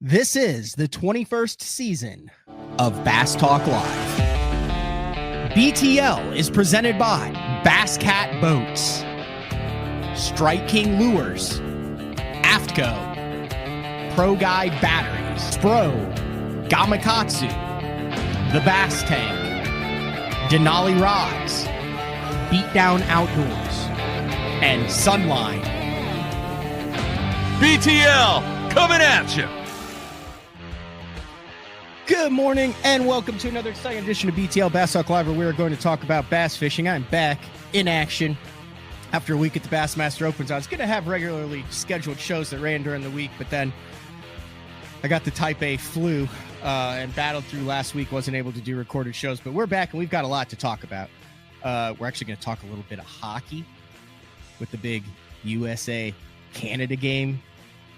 This is the 21st season of Bass Talk Live. BTL is presented by Bass Cat Boats, Strike King Lures, Aftco, Pro Guide Batteries, Spro, Gamakatsu, The Bass Tank, Denali Rods, Beatdown Outdoors, and Sunline. BTL coming at you. Good morning and welcome to another exciting edition of BTL Bass Talk Live, where we are going to talk about bass fishing. I'm back in action after a week at the Bassmaster Opens. I was going to have regularly scheduled shows that ran during the week, but then I got the type A flu and battled through last week, wasn't able to do recorded shows, but we're back and we've got a lot to talk about. We're actually going to talk a little bit of hockey with the big USA-Canada game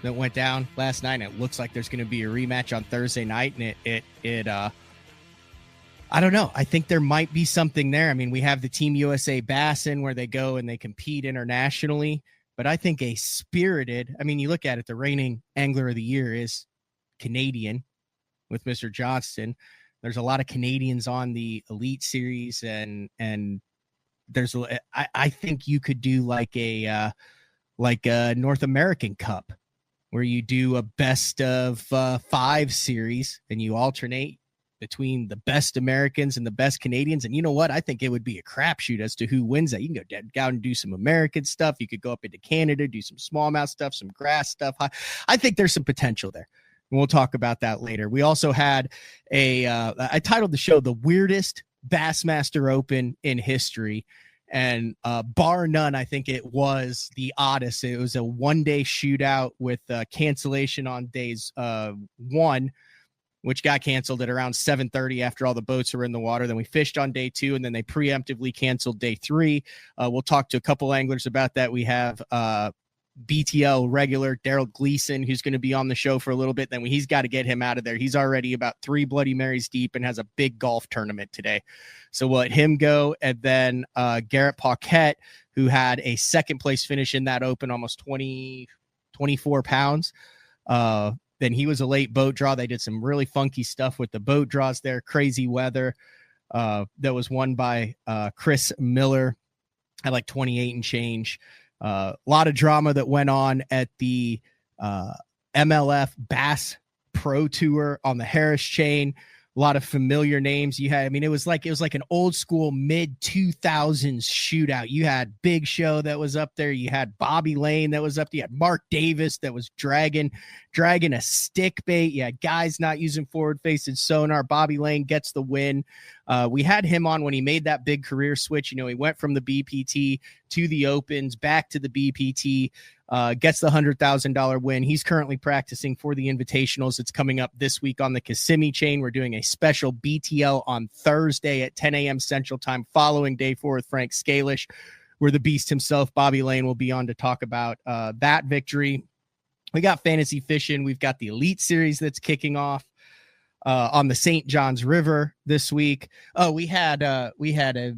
that went down last night. And it looks like there's going to be a rematch on Thursday night. And it I don't know. I think there might be something there. I mean, we have the Team USA Bass in where they go and they compete internationally, but I think you look at it, the reigning angler of the year is Canadian with Mr. Johnston. There's a lot of Canadians on the Elite Series and there's, I think you could do like a North American Cup, where you do a best of 5 series and you alternate between the best Americans and the best Canadians. And you know what? I think it would be a crapshoot as to who wins that. You can go down and do some American stuff. You could go up into Canada, do some smallmouth stuff, some grass stuff. I think there's some potential there. And we'll talk about that later. We also had I titled the show The Weirdest Bassmaster Open in History. And bar none, I think it was the oddest. It was a one-day shootout with cancellation on days 1, which got canceled at around 7:30 after all the boats were in the water. Then we fished on day 2, and then they preemptively canceled day 3. We'll talk to a couple anglers about that. We have BTL regular Darold Gleason, who's going to be on the show for a little bit. Then he's got to get him out of there. He's already about 3 Bloody Marys deep and has a big golf tournament today. So we'll let him go. And then Garrett Paquette, who had a second place finish in that open, almost 24 pounds. Then he was a late boat draw. They did some really funky stuff with the boat draws there. Crazy weather. That was won by Chris Miller at like 28 and change. A lot of drama that went on at the MLF Bass Pro Tour on the Harris chain. A lot of familiar names you had. I mean, it was like an old school mid 2000s shootout. You had Big Show that was up there. You had Bobby Lane that was up there. You had Mark Davis that was dragging a stick bait. You had guys not using forward facing sonar. Bobby Lane gets the win. We had him on when he made that big career switch. You know, he went from the BPT to the Opens, back to the BPT, gets the $100,000 win. He's currently practicing for the Invitationals. It's coming up this week on the Kissimmee chain. We're doing a special BTL on Thursday at 10 a.m. Central Time following day 4 with Frank Scalish, where the beast himself, Bobby Lane, will be on to talk about that victory. We got fantasy fishing. We've got the Elite Series that's kicking off on the St. Johns River this week. We had a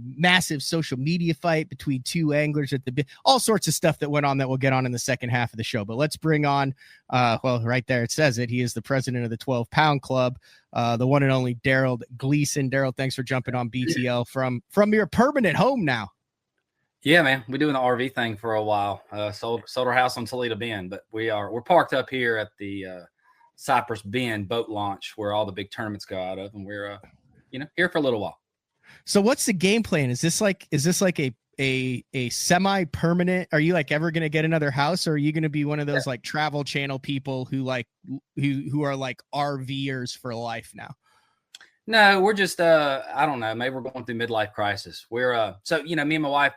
massive social media fight between 2 anglers at all sorts of stuff that went on that we'll get on in the second half of the show. But let's bring on, right there it says it. He is the president of the 12-pound club, the one and only Darold Gleason. Darold, thanks for jumping on BTL from your permanent home now. Yeah, man, we're doing the RV thing for a while. Sold our house on Toledo Bend, but we're parked up here at the Cypress Bend boat launch where all the big tournaments go out of, and we're here for a little while. So what's the game plan? Is this like a semi-permanent? Are you like ever going to get another house, or are you going to be one of those like Travel Channel people who are like RVers for life now? No, we're just I don't know, maybe we're going through midlife crisis. We're me and my wife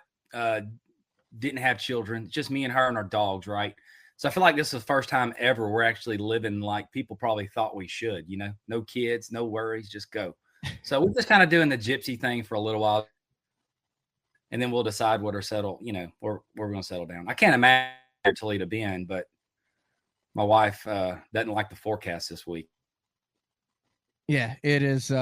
didn't have children, just me and her and our dogs, right? So I feel like this is the first time ever we're actually living like people probably thought we should, no kids, no worries, just go. So we're just kind of doing the gypsy thing for a little while, and then we'll decide where we're going to settle down. I can't imagine Toledo Bend, but my wife doesn't like the forecast this week. Yeah, it is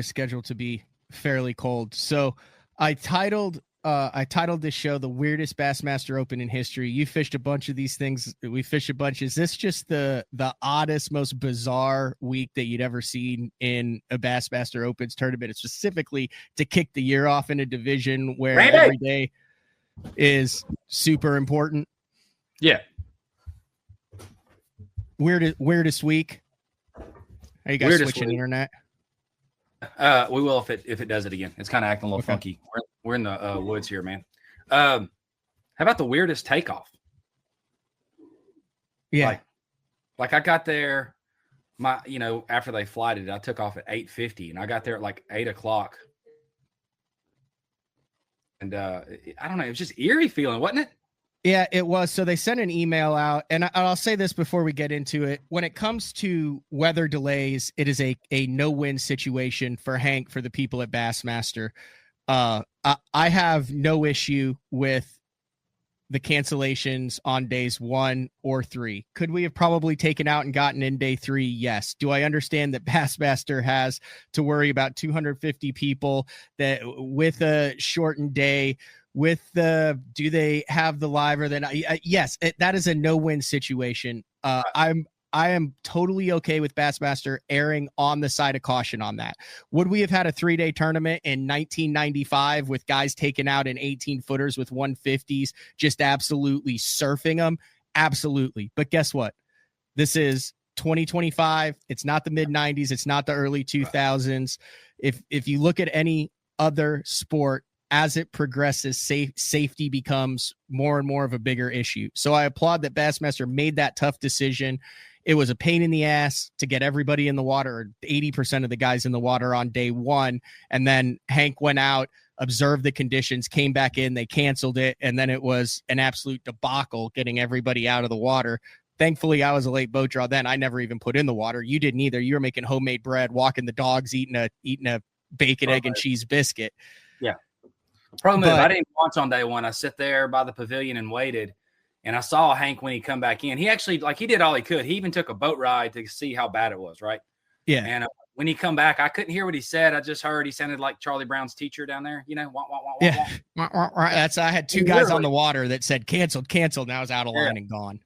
scheduled to be fairly cold. So I titled I titled this show "The Weirdest Bassmaster Open in History." You fished a bunch of these things. We fished a bunch. Is this just the oddest, most bizarre week that you'd ever seen in a Bassmaster Opens tournament? It's specifically to kick the year off in a division where every day is super important. Yeah. Weirdest week. Are you guys switching the internet? We will if it does it again. It's kind of acting a little funky. We're in the woods here, man. How about the weirdest takeoff? Yeah. Like I got there, after they flighted, I took off at 8:50 and I got there at like 8:00. And I don't know, it was just eerie feeling, wasn't it? Yeah, it was. So they sent an email out, and I'll say this before we get into it. When it comes to weather delays, it is a no-win situation for Hank, for the people at Bassmaster. I have no issue with the cancellations on days 1 or 3. Could we have probably taken out and gotten in day 3? Yes. Do I understand that Bassmaster has to worry about 250 people that with a shortened day? Do they have the live or then? Yes, that is a no-win situation. I am totally okay with Bassmaster erring on the side of caution on that. Would we have had a 3-day tournament in 1995 with guys taken out in 18-footers with 150s, just absolutely surfing them? Absolutely. But guess what? This is 2025. It's not the mid-90s. It's not the early 2000s. If you look at any other sport, as it progresses, safety becomes more and more of a bigger issue. So I applaud that Bassmaster made that tough decision. It was a pain in the ass to get everybody in the water, or 80% of the guys in the water on day 1. And then Hank went out, observed the conditions, came back in, they canceled it. And then it was an absolute debacle getting everybody out of the water. Thankfully, I was a late boat draw then. I never even put in the water. You didn't either. You were making homemade bread, walking the dogs, eating a bacon, egg, and cheese biscuit. Yeah. The problem is I didn't watch on day 1. I sit there by the pavilion and waited, and I saw Hank when he come back in. He actually, he did all he could. He even took a boat ride to see how bad it was, right? Yeah. And when he come back, I couldn't hear what he said. I just heard he sounded like Charlie Brown's teacher down there, wah, wah, wah, yeah. Wah. I had 2 guys on the water that said canceled, and I was out of line and gone.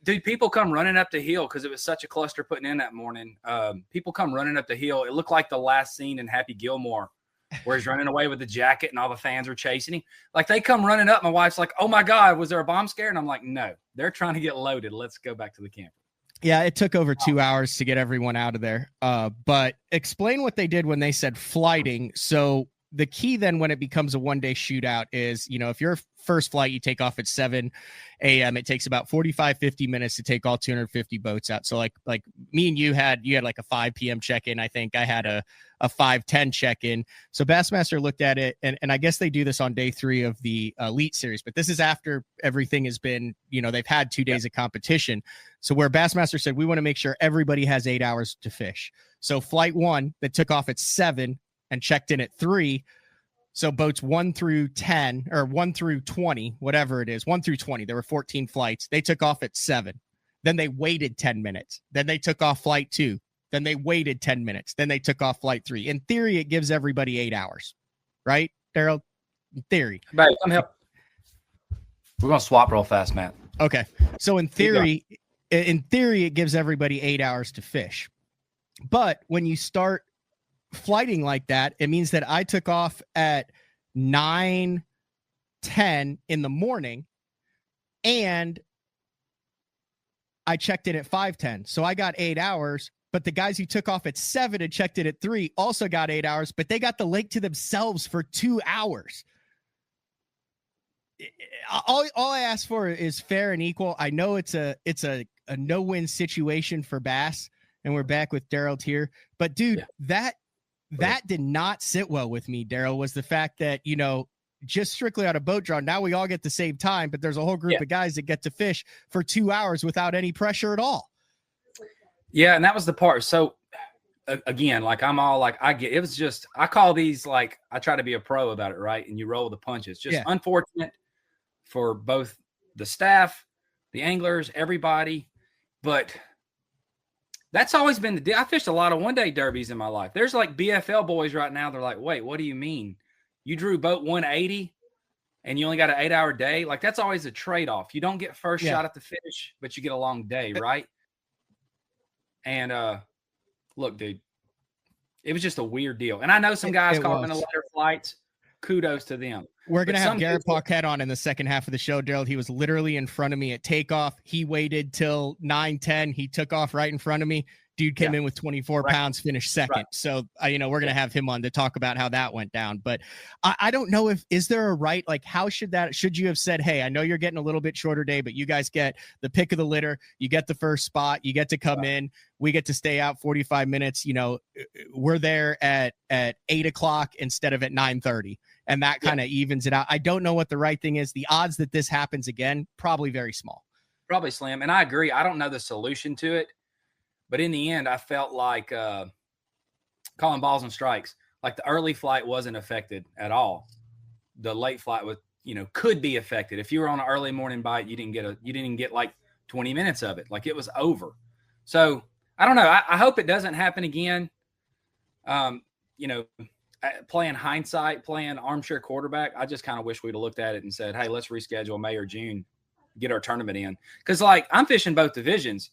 Dude, people come running up the hill because it was such a cluster putting in that morning. People come running up the hill. It looked like the last scene in Happy Gilmore, where he's running away with the jacket and all the fans are chasing him. Like, they come running up. My wife's like, "Oh my God, was there a bomb scare?" And I'm like, "No, they're trying to get loaded. Let's go back to the camper." Yeah, it took over 2 hours to get everyone out of there. But explain what they did when they said flighting. So the key then when it becomes a 1-day shootout is, if your first flight, you take off at 7 a.m. It takes about 45-50 minutes to take all 250 boats out. So like me and you had like a 5 p.m. check-in. I think I had a 5:10 check-in. So Bassmaster looked at it, and I guess they do this on day 3 of the Elite Series, but this is after everything has been, they've had 2 days of competition. So where Bassmaster said, we want to make sure everybody has 8 hours to fish. So flight 1 that took off at 7 and checked in at 3. So boats 1 through 10 or 1 through 20, whatever it is, 1 through 20, there were 14 flights. They took off at 7. Then they waited 10 minutes. Then they took off flight 2. Then they waited 10 minutes. Then they took off flight 3. In theory, it gives everybody 8 hours, right, Darold? In theory. Right. Come help. We're going to swap real fast, Matt. Okay. So in theory, it gives everybody 8 hours to fish. But when you start flighting like that, it means that I took off at 9:10 in the morning and I checked in at 5:10. So I got 8 hours, but the guys who took off at 7 and checked in at 3 also got 8 hours, but they got the lake to themselves for 2 hours. All I ask for is fair and equal. I know it's a no-win situation for Bass, and we're back with Darold here, but dude, that did not sit well with me, Daryl, was the fact that, just strictly on a boat draw, now we all get the same time, but there's a whole group of guys that get to fish for 2 hours without any pressure at all. Yeah, and that was the part. So, again, I'm all like, I get it. Was just, I call these I try to be a pro about it, right? And you roll the punches. Just unfortunate for both the staff, the anglers, everybody. But that's always been the deal. I fished a lot of 1-day derbies in my life. There's BFL boys right now. They're like, "Wait, what do you mean? You drew boat 180 and you only got an 8-hour day, like that's always a trade-off. You don't get first shot at the finish, but you get a long day, right? And look, dude, it was just a weird deal. And I know some guys call them in the later flights. Kudos to them. We're going to have Garrett Paquette on in the second half of the show, Darold. He was literally in front of me at takeoff. He waited till 9:10. He took off right in front of me. Dude came in with 24 pounds, finished second. Right. So, we're going to have him on to talk about how that went down. But I don't know is there a right, like how should you have said, hey, I know you're getting a little bit shorter day, but you guys get the pick of the litter. You get the first spot. You get to come in. We get to stay out 45 minutes. We're there at 8:00 instead of at 9:30. And that kind of evens it out. I don't know what the right thing is. The odds that this happens again, probably very small. Probably slim. And I agree. I don't know the solution to it. But in the end, I felt like calling balls and strikes. Like the early flight wasn't affected at all. The late flight was, could be affected. If you were on an early morning bite, you didn't get like 20 minutes of it. Like it was over. So I don't know. I hope it doesn't happen again. Playing hindsight, playing armchair quarterback, I just kind of wish we'd have looked at it and said, hey, let's reschedule May or June, get our tournament in. Because, I'm fishing both divisions,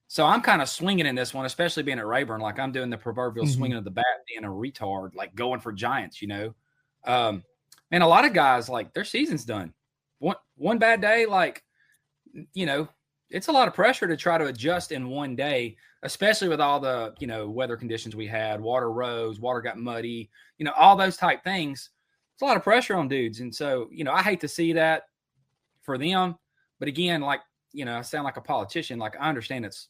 so I'm kind of swinging in this one, especially being at Rayburn. Like, I'm doing the proverbial swinging of the bat, being a retard, like going for giants, And a lot of guys, their season's done. One bad day, it's a lot of pressure to try to adjust in one day, especially with all the, weather conditions we had. Water rose, water got muddy, all those type things. It's a lot of pressure on dudes. And so, I hate to see that for them. But again, I sound like a politician. I understand it's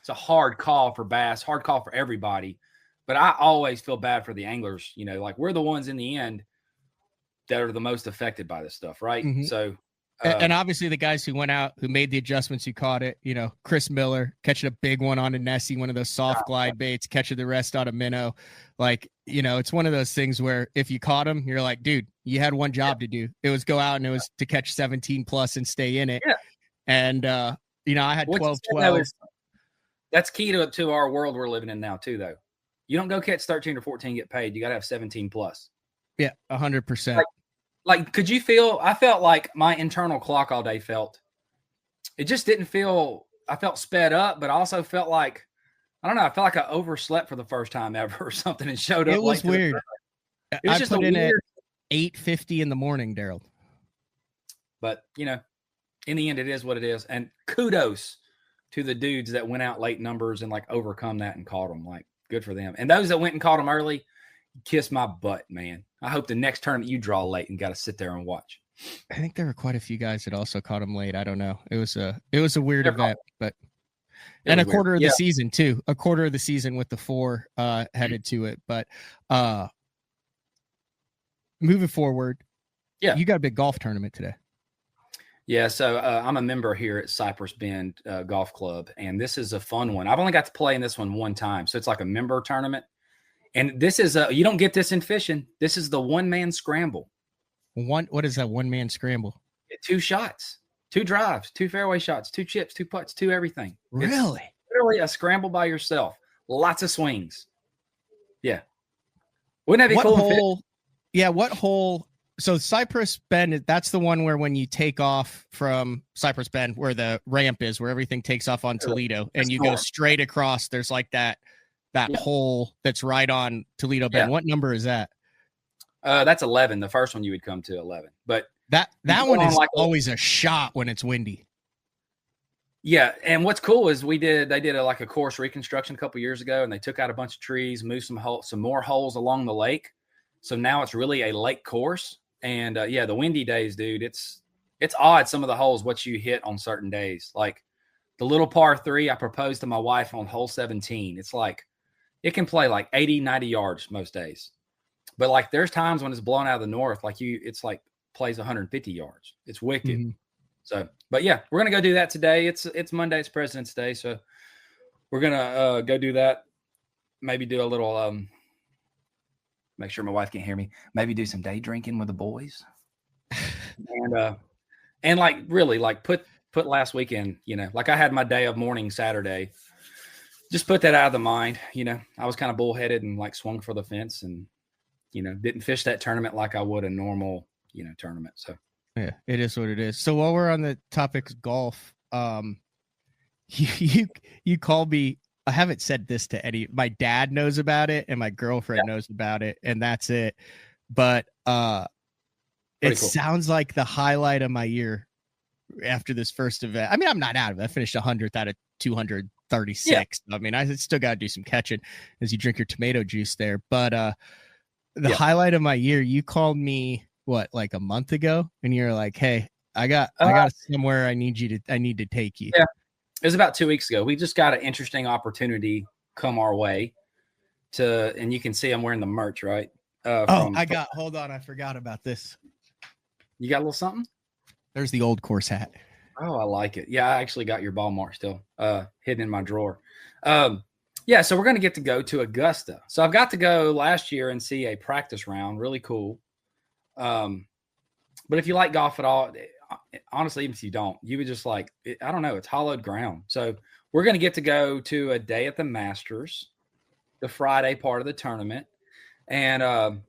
a hard call for bass, hard call for everybody. But I always feel bad for the anglers. We're the ones in the end that are the most affected by this stuff, right? Mm-hmm. So. And obviously the guys who went out, who made the adjustments, who caught it, Chris Miller catching a big one on a Nessie, one of those soft glide baits, catching the rest on a minnow. It's one of those things where if you caught him, you're like, dude, you had one job to do. It was go out and it was to catch 17 plus and stay in it. Yeah. And, I had 12. That's key to our world we're living in now too, though. You don't go catch 13 or 14, get paid. You got to have 17 plus. Yeah. 100%. Could you feel, I felt like my internal clock all day it just didn't feel, I felt sped up, but also felt like, I don't know, I felt like I overslept for the first time ever or something and showed up. It was weird. It was just put in at 8:50 in the morning, Darold. But, in the end, it is what it is. And kudos to the dudes that went out late numbers and overcome that and caught them. Good for them. And those that went and caught them early, kiss my butt, man. I hope the next tournament you draw late and got to sit there and watch. I think there were quite a few guys that also caught him late. I don't know. It was a weird event, but and a quarter of the season too. A quarter of the season with the 4 headed to it. But moving forward, you got a big golf tournament today. Yeah, so I'm a member here at Cypress Bend Golf Club, and this is a fun one. I've only got to play in this one time, so it's like a member tournament. And this is you don't get this in fishing. This is the one-man scramble. What is that one-man scramble? 2 shots, 2 drives, 2 fairway shots, 2 chips, 2 putts, 2 everything. Really? It's literally a scramble by yourself. Lots of swings. Yeah. Wouldn't that be cool? What hole? So Cypress Bend, that's the one where when you take off from Cypress Bend, where the ramp is, where everything takes off on Toledo, and you go straight across, there's that hole that's right on Toledo Bend. What number is that? That's 11. The first one you would come to 11. But that one is always a shot when it's windy. Yeah, and what's cool is they did a course reconstruction a couple years ago, and they took out a bunch of trees, moved some more holes along the lake. So now it's really a lake course. And the windy days, dude, it's odd some of the holes what you hit on certain days. Like the little par 3, I proposed to my wife on hole 17. It's it can play 80, 90 yards most days. But there's times when it's blowing out of the north, plays 150 yards. It's wicked. Mm-hmm. So, but yeah, we're going to go do that today. It's Monday. It's President's Day. So we're going to go do that. Maybe do a little, make sure my wife can't hear me. Maybe do some day drinking with the boys. and really put last weekend, I had my day of mourning Saturday. Just put that out of the mind. I was kind of bullheaded and swung for the fence and, didn't fish that tournament like I would a normal, tournament. So yeah, it is what it is. So while we're on the topic of golf, you called me. I haven't said this to any. My dad knows about it, and my girlfriend knows about it, and that's it. But it sounds like the highlight of my year after this first event. I mean, I'm not out of it. I finished 100th out of 236. I mean, I still got to do some catching as you drink your tomato juice there. But the highlight of my year, you called me like a month ago, and you're like, "Hey, I got somewhere I need to take you." Yeah. It was about 2 weeks ago. We just got an interesting opportunity come our way and you can see I'm wearing the merch, right? Hold on. I forgot about this. You got a little something? There's the old course hat. Oh, I like it. Yeah, I actually got your ball mark still hidden in my drawer. So we're going to get to go to Augusta. So I've got to go last year and see a practice round. Really cool. But if you like golf at all, honestly, even if you don't, you would just like, I don't know, it's hollowed ground. So we're going to get to go to a day at the Masters, the Friday part of the tournament. And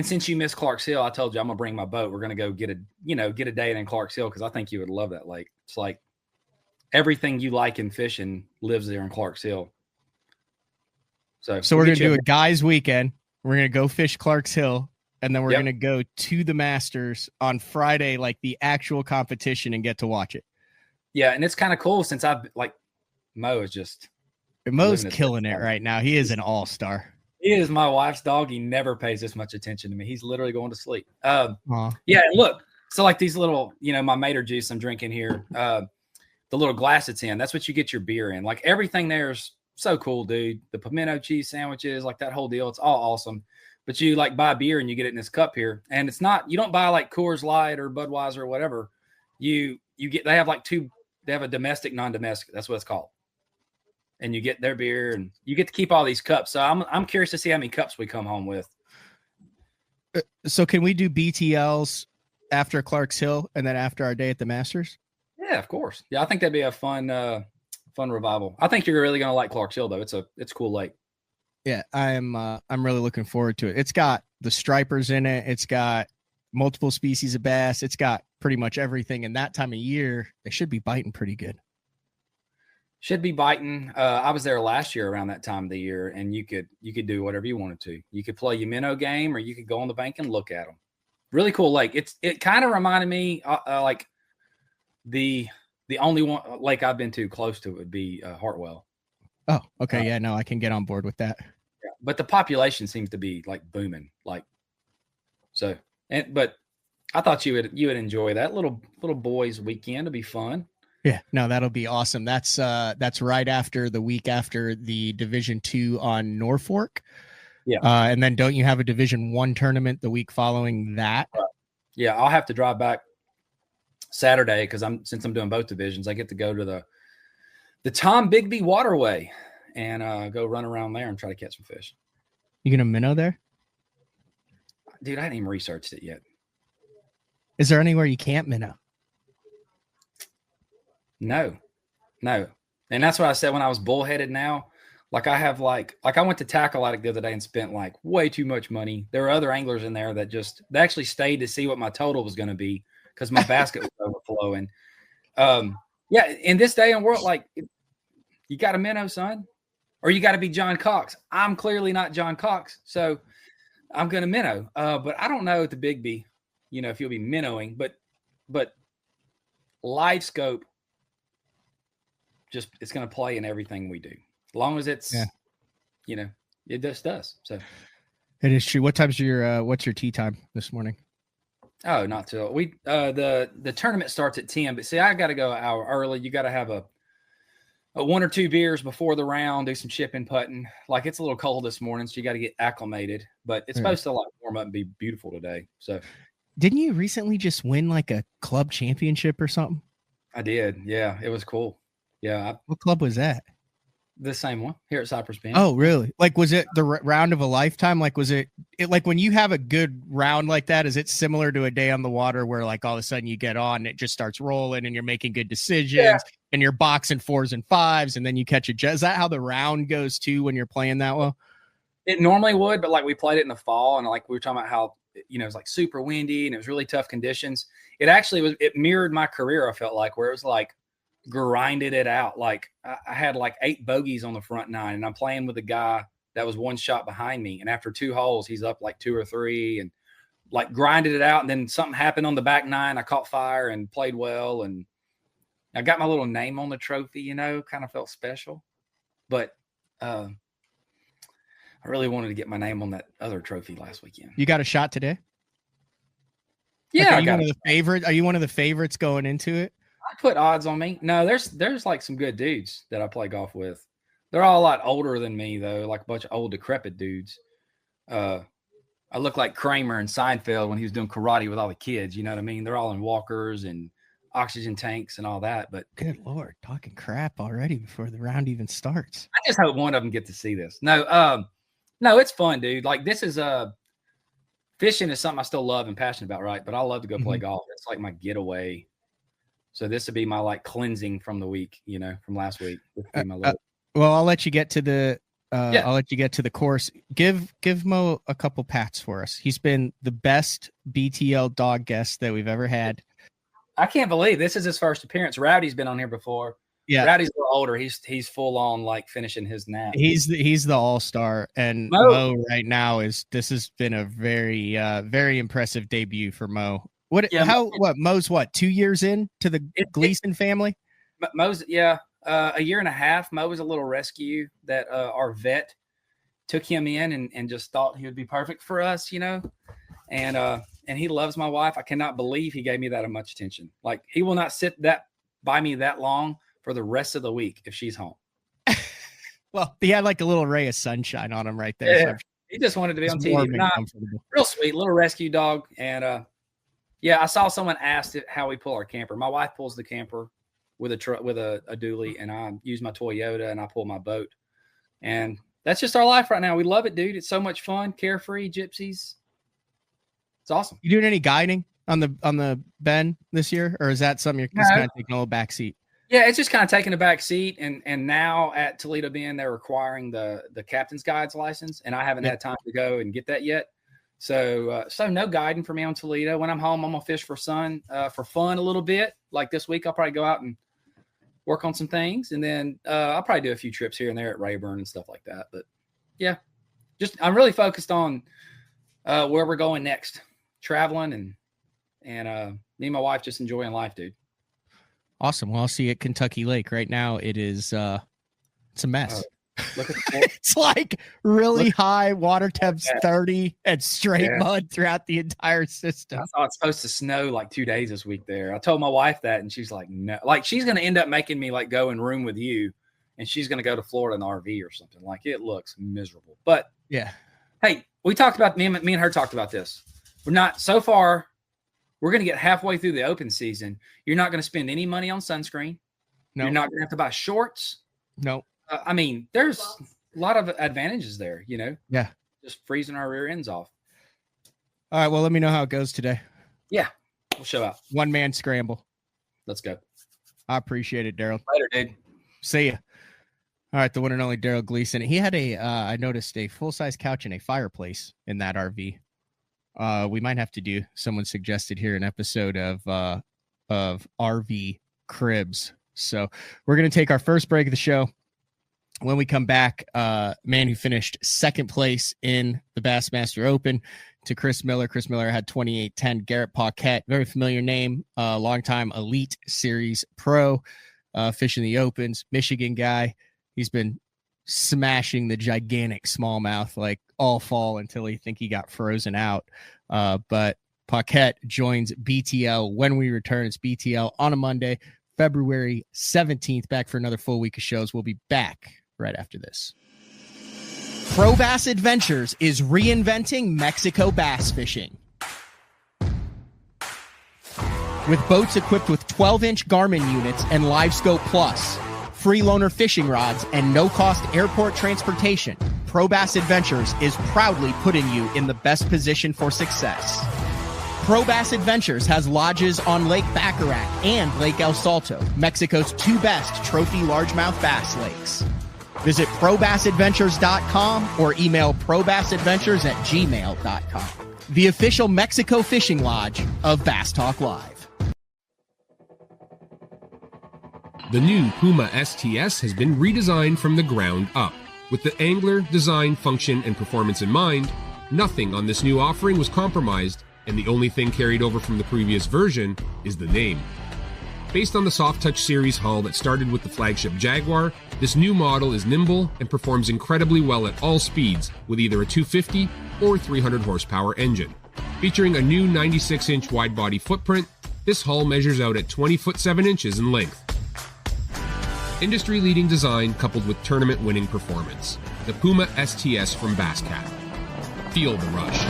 since you missed Clark's Hill, I told you I'm going to bring my boat. We're going to go get a day in Clark's Hill because I think you would love that lake. It's like everything you like in fishing lives there in Clark's Hill. So we're going to do a guys weekend. We're going to go fish Clark's Hill. And then we're going to go to the Masters on Friday, like the actual competition, and get to watch it. Yeah, and it's kind of cool since Mo's killing it right now. He is an all-star. He is my wife's dog. He never pays this much attention to me. He's literally going to sleep. Yeah, and look, so like these little, my Mater juice I'm drinking here, the little glass it's in, that's what you get your beer in. Like everything there is so cool, dude. The pimento cheese sandwiches, like that whole deal, it's all awesome. But you like buy beer and you get it in this cup here. And it's not, you don't buy like Coors Light or Budweiser or whatever. They have a domestic, non-domestic. That's what it's called. And you get their beer and you get to keep all these cups. So I'm curious to see how many cups we come home with. So can we do BTLs after Clark's Hill and then after our day at the Masters? Yeah, of course. Yeah, I think that'd be a fun revival. I think you're really going to like Clark's Hill though. It's a cool lake. Yeah, I'm really looking forward to it. It's got the stripers in it. It's got multiple species of bass. It's got pretty much everything. And that time of year, they should be biting pretty good. Should be biting. I was there last year around that time of the year, and you could do whatever you wanted to. You could play your minnow game, or you could go on the bank and look at them. Really cool lake. It kind of reminded me like the only one lake I've been to close to it would be Hartwell. Oh, okay. Yeah, no, I can get on board with that. Yeah, but the population seems to be like booming. Like, so, but I thought you would enjoy that little boys weekend. It'll be fun. Yeah, no, that'll be awesome. That's right after the week after the Division II on Norfolk. Yeah. And then don't you have a Division I tournament the week following that? Yeah, I'll have to drive back Saturday because since I'm doing both divisions, I get to go to the Tom Bigby Waterway and go run around there and try to catch some fish. You gonna minnow there? Dude, I hadn't even researched it yet. Is there anywhere you can't minnow? No. And that's what I said when I was bullheaded now. Like I have like I went to Tackle Addict the other day and spent like way too much money. There were other anglers in there that they actually stayed to see what my total was going to be because my basket was overflowing. Yeah, in this day and world, like you got to minnow, son, or you got to be John Cox. I'm clearly not John Cox, so I'm going to minnow. But I don't know at the Bigby, if you'll be minnowing, but live scope, just it's going to play in everything we do, as long as it's, it just does. So it is true. What time's what's your tea time this morning? Oh, not till the tournament starts at 10, but see, I got to go an hour early. You got to have a 1 or 2 beers before the round, do some chipping, putting. Like it's a little cold this morning, so you got to get acclimated, but it's supposed to like warm up and be beautiful today. So didn't you recently just win like a club championship or something? I did. Yeah. It was cool. Yeah. What club was that? The same one here at Cypress Bend. Oh, really? Like, was it the round of a lifetime? Like, was it like when you have a good round like that, is it similar to a day on the water where like all of a sudden you get on, it just starts rolling and you're making good decisions and you're boxing 4s and 5s and then you catch a jet? Is that how the round goes too when you're playing that well? It normally would, but like we played it in the fall and like we were talking about how it was like super windy and it was really tough conditions. It mirrored my career. I felt like, where it was like grinded it out. Like I had like 8 bogeys on the front 9 and I'm playing with a guy that was 1 shot behind me. And after 2 holes, he's up like 2 or 3 and like grinded it out. And then something happened on the back 9. I caught fire and played well. And I got my little name on the trophy, kind of felt special. But I really wanted to get my name on that other trophy last weekend. You got a shot today? Yeah. Are you one of the favorites going into it? I put odds on me. No, there's like some good dudes that I play golf with. They're all a lot older than me, though, like a bunch of old, decrepit dudes. I look like Kramer in Seinfeld when he was doing karate with all the kids. You know what I mean? They're all in walkers and oxygen tanks and all that. But good Lord, talking crap already before the round even starts. I just hope one of them get to see this. No, it's fun, dude. Like this is fishing is something I still love and passionate about, right? But I love to go play golf. It's like my getaway. So this would be my like cleansing from the week, from last week. Well, I'll let you get to the I'll let you get to the course. Give Mo a couple pats for us. He's been the best BTL dog guest that we've ever had. I can't believe this is his first appearance. Rowdy's been on here before. Yeah, Rowdy's a little older. He's full on like finishing his nap. He's the all-star, and Mo right now this has been a very very impressive debut for Mo. Mo's 2 years in to the Gleason family? Mo's a year and a half. Mo was a little rescue that our vet took him in and just thought he would be perfect for us, and he loves my wife. I cannot believe he gave me that much attention. Like he will not sit by me that long for the rest of the week if she's home. Well, he had like a little ray of sunshine on him right there. Yeah, so he just wanted to be on TV. Real sweet little rescue dog. And I saw someone asked how we pull our camper. My wife pulls the camper with a dually, and I use my Toyota and I pull my boat. And that's just our life right now. We love it, dude. It's so much fun. Carefree, gypsies. It's awesome. You doing any guiding on the Bend this year, or is that something you're just kind of taking a little back seat? Yeah, it's just kind of taking a back seat. And now at Toledo Bend, they're requiring the captain's guides license, and I haven't had time to go and get that yet. So no guiding for me on Toledo. When I'm home, I'm gonna fish for fun a little bit. Like this week, I'll probably go out and work on some things, and then I'll probably do a few trips here and there at Rayburn and stuff like that. But yeah, I'm really focused on where we're going next, traveling, and me and my wife just enjoying life, dude. Awesome. Well, I'll see you at Kentucky Lake right now. It is it's a mess. Look at it's like really high water temps, 30 and straight mud throughout the entire system. I thought it's supposed to snow like 2 days this week there. I told my wife that, and she's like, no, like she's going to end up making me like go and room with you, and she's going to go to Florida in the RV or something. Like it looks miserable. But yeah, hey, we talked about me and her talked about this. We're not so far. We're going to get halfway through the open season. You're not going to spend any money on sunscreen. No. You're not going to have to buy shorts. No. I mean, there's a lot of advantages there, Yeah. Just freezing our rear ends off. All right. Well, let me know how it goes today. Yeah. We'll show out. One man scramble. Let's go. I appreciate it, Darold. Later, dude. See ya. All right. The one and only Darold Gleason. He had I noticed a full-size couch and a fireplace in that RV. We might have to do, someone suggested here, an episode of RV cribs. So we're going to take our first break of the show. When we come back, man who finished second place in the Bassmaster Open to Chris Miller. Chris Miller had 28-10. Garrett Paquette, very familiar name, longtime Elite Series pro, fishing the Opens, Michigan guy. He's been smashing the gigantic smallmouth like all fall until he got frozen out. But Paquette joins BTL when we return. It's BTL on a Monday, February 17th. Back for another full week of shows. We'll be back right after this. Pro Bass Adventures is reinventing Mexico bass fishing. With boats equipped with 12-inch Garmin units and LiveScope Plus, free loaner fishing rods, and no-cost airport transportation, Pro Bass Adventures is proudly putting you in the best position for success. Pro Bass Adventures has lodges on Lake Baccarat and Lake El Salto, Mexico's 2 best trophy largemouth bass lakes. Visit probassadventures.com or email probassadventures@gmail.com. the official Mexico fishing lodge of Bass Talk Live. The new Puma STS has been redesigned from the ground up. With the angler, design, function, and performance in mind, nothing on this new offering was compromised, and the only thing carried over from the previous version is the name. Based on the Soft Touch series hull that started with the flagship Jaguar, this new model is nimble and performs incredibly well at all speeds with either a 250 or 300 horsepower engine. Featuring a new 96-inch wide-body footprint, this hull measures out at 20 foot 7 inches in length. Industry-leading design coupled with tournament-winning performance. The Puma STS from Basscat. Feel the rush.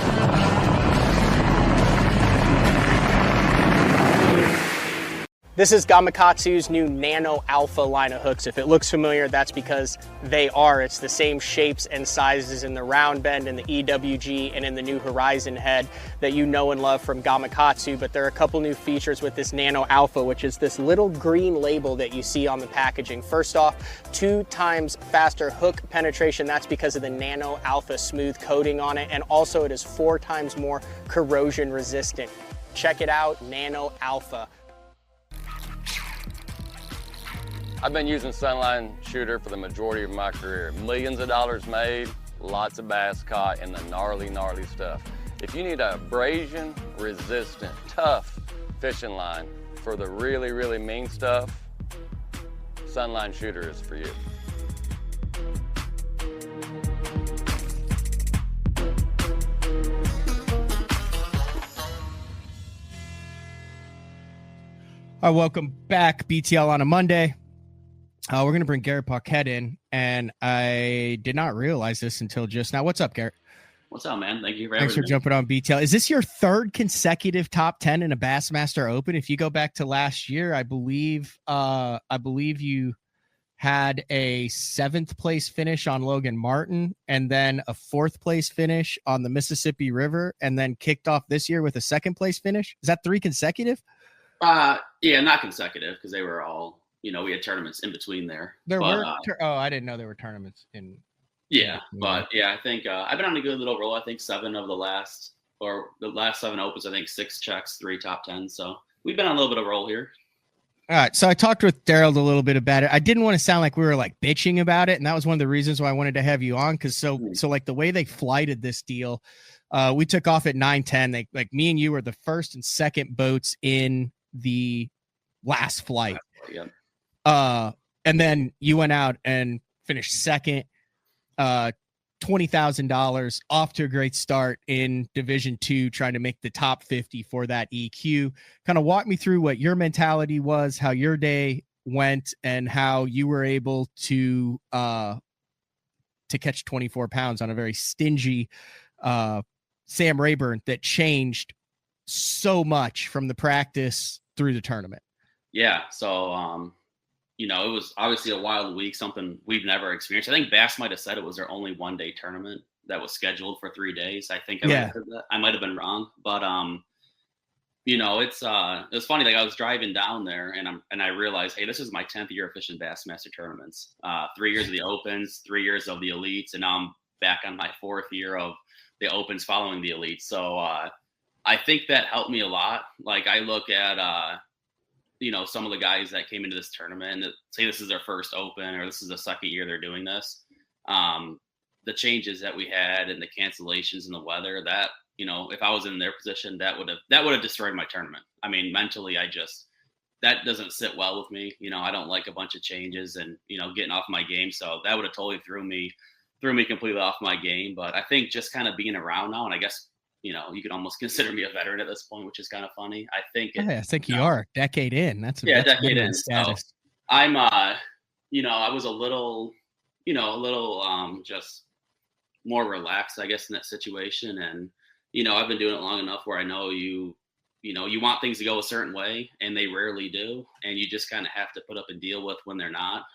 This is Gamakatsu's new Nano Alpha line of hooks. If it looks familiar, that's because they are. It's the same shapes and sizes in the round bend and the EWG and in the new Horizon head that you know and love from Gamakatsu, but there are a couple new features with this Nano Alpha, which is this little green label that you see on the packaging. First off, 2 times faster hook penetration. That's because of the Nano Alpha smooth coating on it, and also it is 4 times more corrosion resistant. Check it out, Nano Alpha. I've been using Sunline Shooter for the majority of my career. Millions of dollars made, lots of bass caught, and the gnarly, gnarly stuff. If you need a abrasion resistant, tough fishing line for the really, really mean stuff, Sunline Shooter is for you. All right, welcome back, BTL on a Monday. We're going to bring Garrett Paquette in, and I did not realize this until just now. What's up, Garrett? What's up, man? Thank you for Thanks for jumping on BTL. Is this your 3rd consecutive top 10 in a Bassmaster Open? If you go back to last year, I believe you had a 7th place finish on Logan Martin, and then a 4th place finish on the Mississippi River, and then kicked off this year with a 2nd place finish. Is that 3 consecutive? Yeah, not consecutive, because they were all, we had tournaments in between there. I didn't know there were tournaments in. Yeah, but yeah, I think I've been on a good little roll. I think 7 of the last 7 Opens, I think 6 checks, 3 top 10. So we've been on a little bit of a roll here. All right. So I talked with Darold a little bit about it. I didn't want to sound like we were like bitching about it. And that was one of the reasons why I wanted to have you on. Cause so like the way they flighted this deal, we took off at 9:10. They like me and you were the 1st and 2nd boats in the last flight. Yeah. And then you went out and finished 2nd, $20,000, off to a great start in Division 2, trying to make the top 50 for that EQ. Kind of walk me through what your mentality was, how your day went, and how you were able to catch 24 pounds on a very stingy Sam Rayburn that changed so much from the practice through the tournament. Yeah. So, it was obviously a wild week, something we've never experienced. I think Bass might have said it was their only 1-day tournament that was scheduled for 3 days. I think I might have been wrong, but it was funny. Like I was driving down there and I realized, hey, this is my 10th year of fishing Bassmaster tournaments. 3 years of the Opens, 3 years of the Elites, and now I'm back on my 4th year of the Opens following the Elites. So I think that helped me a lot. Like I look at some of the guys that came into this tournament and say this is their first Open or this is the 2nd year they're doing this. The changes that we had and the cancellations and the weather, that, if I was in their position, that would have destroyed my tournament. I mean, mentally, that doesn't sit well with me. I don't like a bunch of changes and, getting off my game. So that would have totally threw me completely off my game. But I think just kind of being around now, and I guess, you could almost consider me a veteran at this point, which is kind of funny. I think you are a decade in. That's decade in status. So I'm, I was a little just more relaxed, I guess, in that situation. And, I've been doing it long enough where I know you want things to go a certain way and they rarely do. And you just kind of have to put up and deal with when they're not.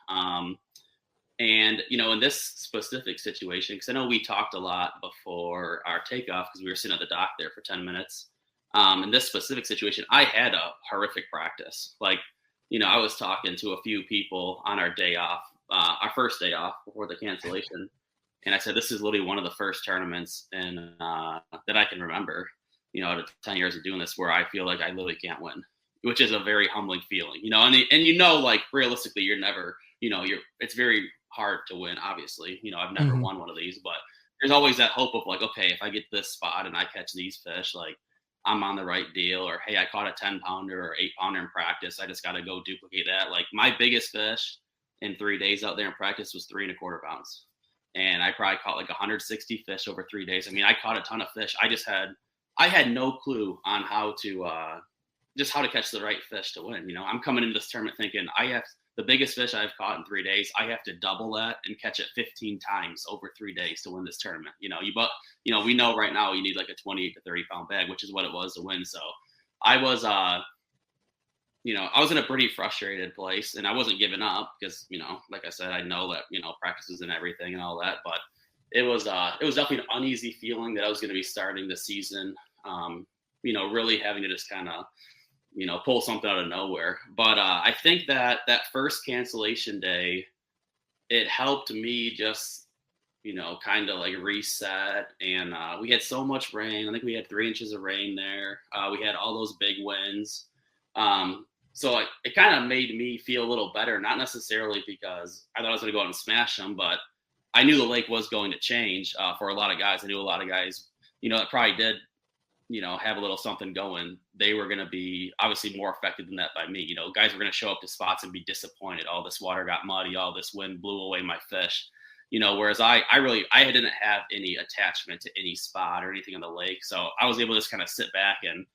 And, in this specific situation, because I know we talked a lot before our takeoff because we were sitting at the dock there for 10 minutes. In this specific situation, I had a horrific practice. Like, I was talking to a few people on our day off, our first day off before the cancellation. And I said, this is literally one of the first tournaments that I can remember, out of 10 years of doing this, where I feel like I literally can't win, which is a very humbling feeling, and like realistically, you're never, it's very hard to win. Obviously, I've never won one of these, but there's always that hope of like, okay, if I get this spot and I catch these fish, like I'm on the right deal, or, hey, I caught a 10-pounder or 8-pounder in practice. I just got to go duplicate that. Like my biggest fish in 3 days out there in practice was 3¼ pounds. And I probably caught like 160 fish over 3 days. I mean, I caught a ton of fish. I had no clue on how to catch the right fish to win. I'm coming into this tournament thinking I have the biggest fish I've caught in 3 days. I have to double that and catch it 15 times over 3 days to win this tournament. We know right now you need like a 28 to 30 pound bag, which is what it was to win. So I was, I was in a pretty frustrated place, and I wasn't giving up because, like I said, I know that, practices and everything and all that, but it was definitely an uneasy feeling that I was going to be starting the season, really having to just kind of, pull something out of nowhere. But I think that first cancellation day, it helped me just, kind of like reset. And we had so much rain. I think we had 3 inches of rain there. We had all those big winds. So it kind of made me feel a little better, not necessarily because I thought I was going to go out and smash them, but I knew the lake was going to change for a lot of guys. I knew a lot of guys, that probably did, have a little something going. They were going to be obviously more affected than that by me. Guys were going to show up to spots and be disappointed. All this water got muddy. All this wind blew away my fish. Whereas I didn't have any attachment to any spot or anything on the lake. So I was able to just kind of sit back and,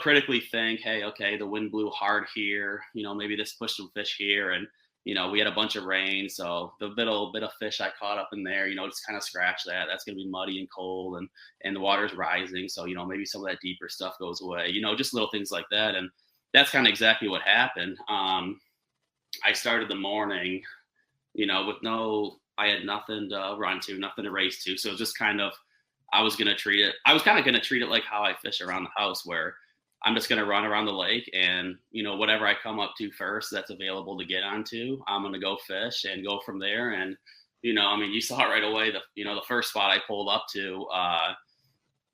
critically think, hey, okay, the wind blew hard here. Maybe this pushed some fish here. And, we had a bunch of rain. So the bit of fish I caught up in there, just kind of scratch that. That's going to be muddy and cold and the water's rising. So, maybe some of that deeper stuff goes away, just little things like that. And that's kind of exactly what happened. I started the morning, I had nothing to run to, nothing to race to. So just kind of, I was kind of going to treat it like how I fish around the house, where I'm just going to run around the lake and, whatever I come up to first that's available to get onto, I'm going to go fish and go from there. And, you saw it right away. The first spot I pulled up to,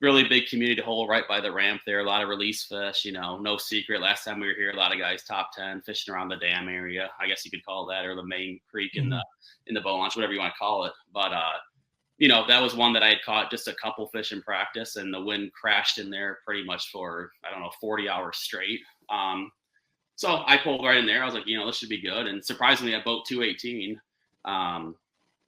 really big community hole right by the ramp there. A lot of release fish, no secret. Last time we were here, a lot of guys top 10 fishing around the dam area. I guess you could call that, or the main creek in the bow launch, whatever you want to call it. But, that was one that I had caught just a couple fish in practice, and the wind crashed in there pretty much for, 40 hours straight. So I pulled right in there. I was like, this should be good. And surprisingly, at boat 218, I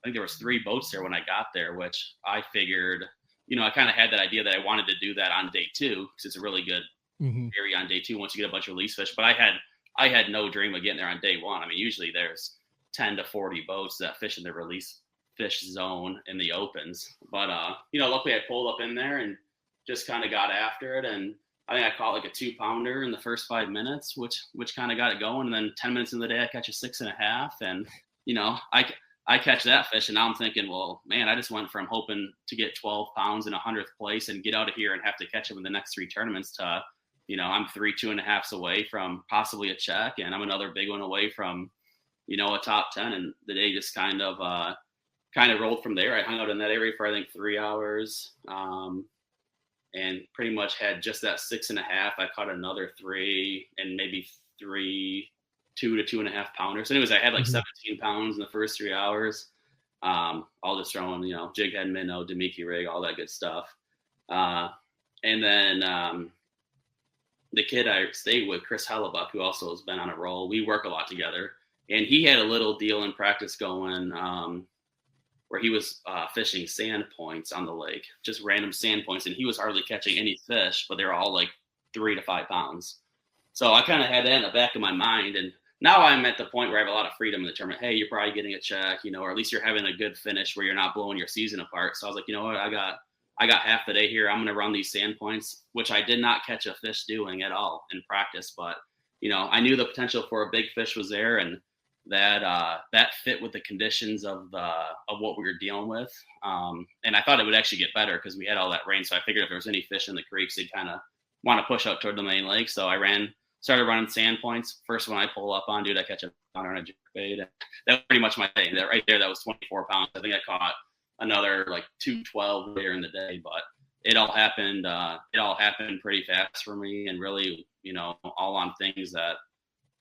think there was 3 boats there when I got there, which I figured, I kind of had that idea that I wanted to do that on day 2, because it's a really good area on day 2 once you get a bunch of release fish. But I had no dream of getting there on day 1. I mean, usually there's 10 to 40 boats that fish in the release fish zone in the opens. But, luckily I pulled up in there and just kind of got after it. And I think I caught like a 2-pounder in the first 5 minutes, which kind of got it going. And then 10 minutes in the day, I catch a 6.5. And, I catch that fish, and now I'm thinking, well, man, I just went from hoping to get 12 pounds in 100th place and get out of here and have to catch them in the next 3 tournaments to, I'm 3 2.5s away from possibly a check. And I'm another big one away from, a top 10. And the day just kind of rolled from there. I hung out in that area for, I think, 3 hours, and pretty much had just that 6.5. I caught another 3 and maybe 2 to 2.5 pounders. So anyways, I had like 17 pounds in the first 3 hours. All just throwing, jig head, minnow, Demiki rig, all that good stuff. And then the kid I stayed with, Chris Hellebuck, who also has been on a roll, we work a lot together. And he had a little deal in practice going where he was fishing sand points on the lake, just random sand points. And he was hardly catching any fish, but they were all like 3 to 5 pounds. So I kind of had that in the back of my mind. And now I'm at the point where I have a lot of freedom in the tournament. Hey, you're probably getting a check, or at least you're having a good finish where you're not blowing your season apart. So I was like, you know what, I got half the day here. I'm going to run these sand points, which I did not catch a fish doing at all in practice. But, I knew the potential for a big fish was there, and that fit with the conditions of what we were dealing with. And I thought it would actually get better because we had all that rain. So I figured if there was any fish in the creeks, they'd kind of want to push out toward the main lake. So I started running sand points. First one I pull up on, I catch a pounder on a jerkbait. That was pretty much my thing. That right there, that was 24 pounds. I think I caught another like 212 later in the day. But it all happened pretty fast for me, and really, all on things that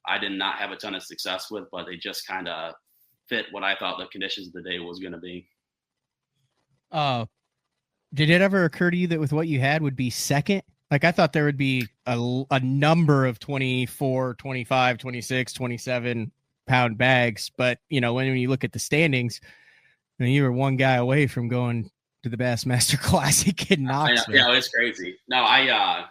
I did not have a ton of success with, but they just kind of fit what I thought the conditions of the day was going to be. Did it ever occur to you that with what you had would be second? Like, I thought there would be a number of 24, 25, 26, 27 pound bags. But, when you look at the standings, you were one guy away from going to the Bassmaster Classic in Knoxville. Yeah, it's crazy. No, I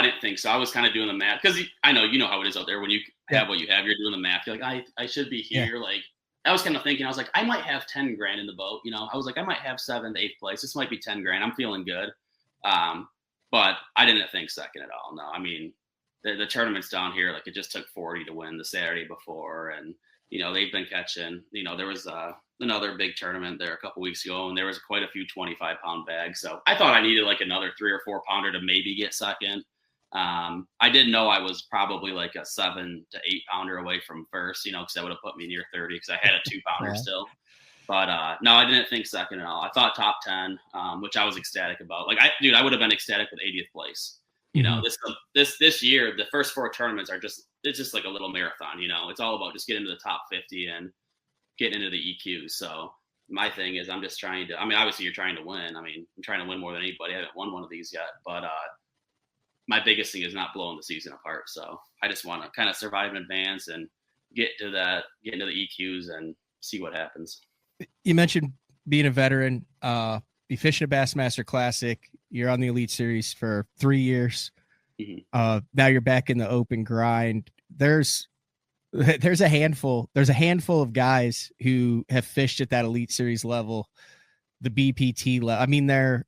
didn't think so. I was kind of doing the math because I know how it is out there when you have what you have. You're doing the math. You're like, I should be here. Yeah. Like, I was kind of thinking, I was like, I might have 10 grand in the boat. I was like, I might have 7th, 8th place. This might be 10 grand. I'm feeling good. But I didn't think second at all. No, I mean, the tournaments down here, like, it just took 40 to win the Saturday before. And, they've been catching, there was another big tournament there a couple weeks ago, and there was quite a few 25-pound bags. So I thought I needed like another 3 or 4 pounder to maybe get second. I did know I was probably like a 7 to 8 pounder away from first, because that would have put me near 30 because I had a 2 pounder still. But no, I didn't think second at all. I thought top 10, which I was ecstatic about. Like, I would have been ecstatic with 80th place. This year, the first 4 tournaments it's just like a little marathon. It's all about just getting to the top 50 and getting into the EQs. So my thing is, I'm just trying to. I mean, obviously, you're trying to win. I mean, I'm trying to win more than anybody. I haven't won one of these yet, but my biggest thing is not blowing the season apart. So I just want to kind of survive in advance and get into the EQs and see what happens. You mentioned being a veteran, be fishing a Bassmaster Classic. You're on the Elite Series for 3 years. Mm-hmm. Now you're back in the open grind. There's a handful of guys who have fished at that Elite Series level, the BPT level. I mean, they're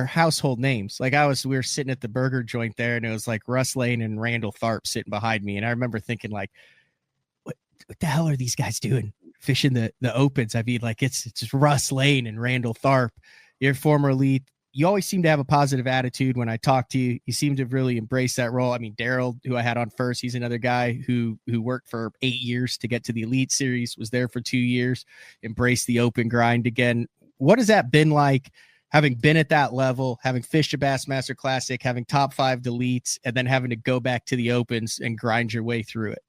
household names. Like, we were sitting at the burger joint there, and it was like Russ Lane and Randall Tharp sitting behind me. And I remember thinking, like, what the hell are these guys doing fishing the opens? I mean, like, it's just Russ Lane and Randall Tharp. You're former Elite. You always seem to have a positive attitude when I talk to you. You seem to really embrace that role. I mean, Darold, who I had on first, he's another guy who worked for 8 years to get to the Elite Series, was there for 2 years, embraced the open grind again. What has that been like, having been at that level, having fished a Bassmaster Classic, having top 5 deletes, and then having to go back to the opens and grind your way through it?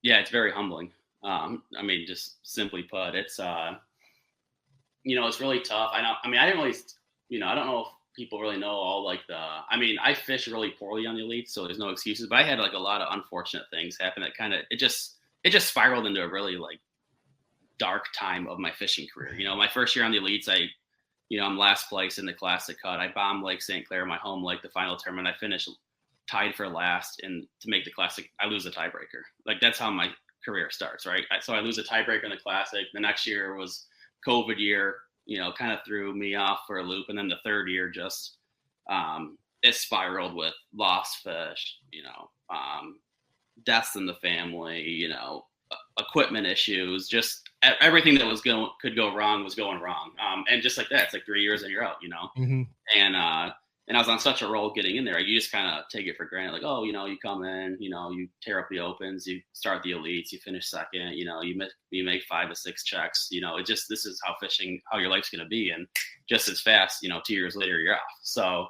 Yeah, it's very humbling. I mean, just simply put, it's, it's really tough. I didn't really, I don't know if people really know all I fish really poorly on the Elite, so there's no excuses, but I had like a lot of unfortunate things happen that kind of, it just spiraled into a really like dark time of my fishing career. My first year on the Elites, I'm last place in the Classic Cut. I bombed Lake St. Clair, my home lake, the final tournament. I finished tied for last, and to make the Classic, I lose a tiebreaker. Like, that's how my career starts, right? So I lose a tiebreaker in the Classic. The next year was COVID year, kind of threw me off for a loop. And then the third year just, it spiraled with lost fish, deaths in the family, equipment issues, just everything that could go wrong was going wrong. And just like that, it's like 3 years and you're out, Mm-hmm. And I was on such a roll getting in there. You just kind of take it for granted. Like, oh, you come in, you tear up the opens, you start the Elites, you finish second, you make 5 or 6 checks, this is how your life's going to be. And just as fast, 2 years later, you're off. So,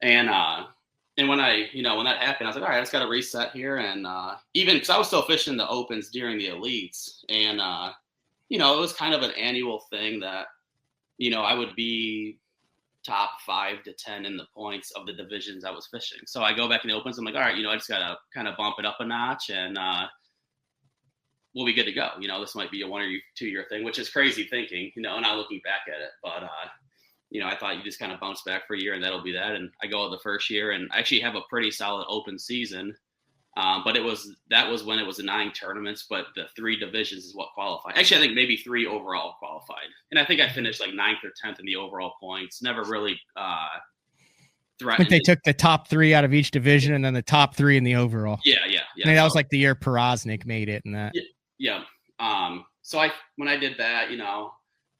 and when when that happened, I was like, all right, I just got to reset here. And even because I was still fishing the opens during the Elites, and it was kind of an annual thing that, I would be top 5 to 10 in the points of the divisions I was fishing. So I go back in the opens. I'm like, all right, I just got to kind of bump it up a notch, and we'll be good to go. This might be a 1 or 2 year thing, which is crazy thinking, not looking back at it. But, I thought you just kind of bounce back for a year and that'll be that. And I go out the first year and I actually have a pretty solid open season. But that was when it was 9 tournaments, but the 3 divisions is what qualified. Actually, I think maybe 3 overall qualified. And I think I finished like 9th or 10th in the overall points. Never really threatened. I think they took the top 3 out of each division and then the top 3 in the overall. Yeah. I mean, that was like the year Porosnik made it and that. Yeah. So when I did that,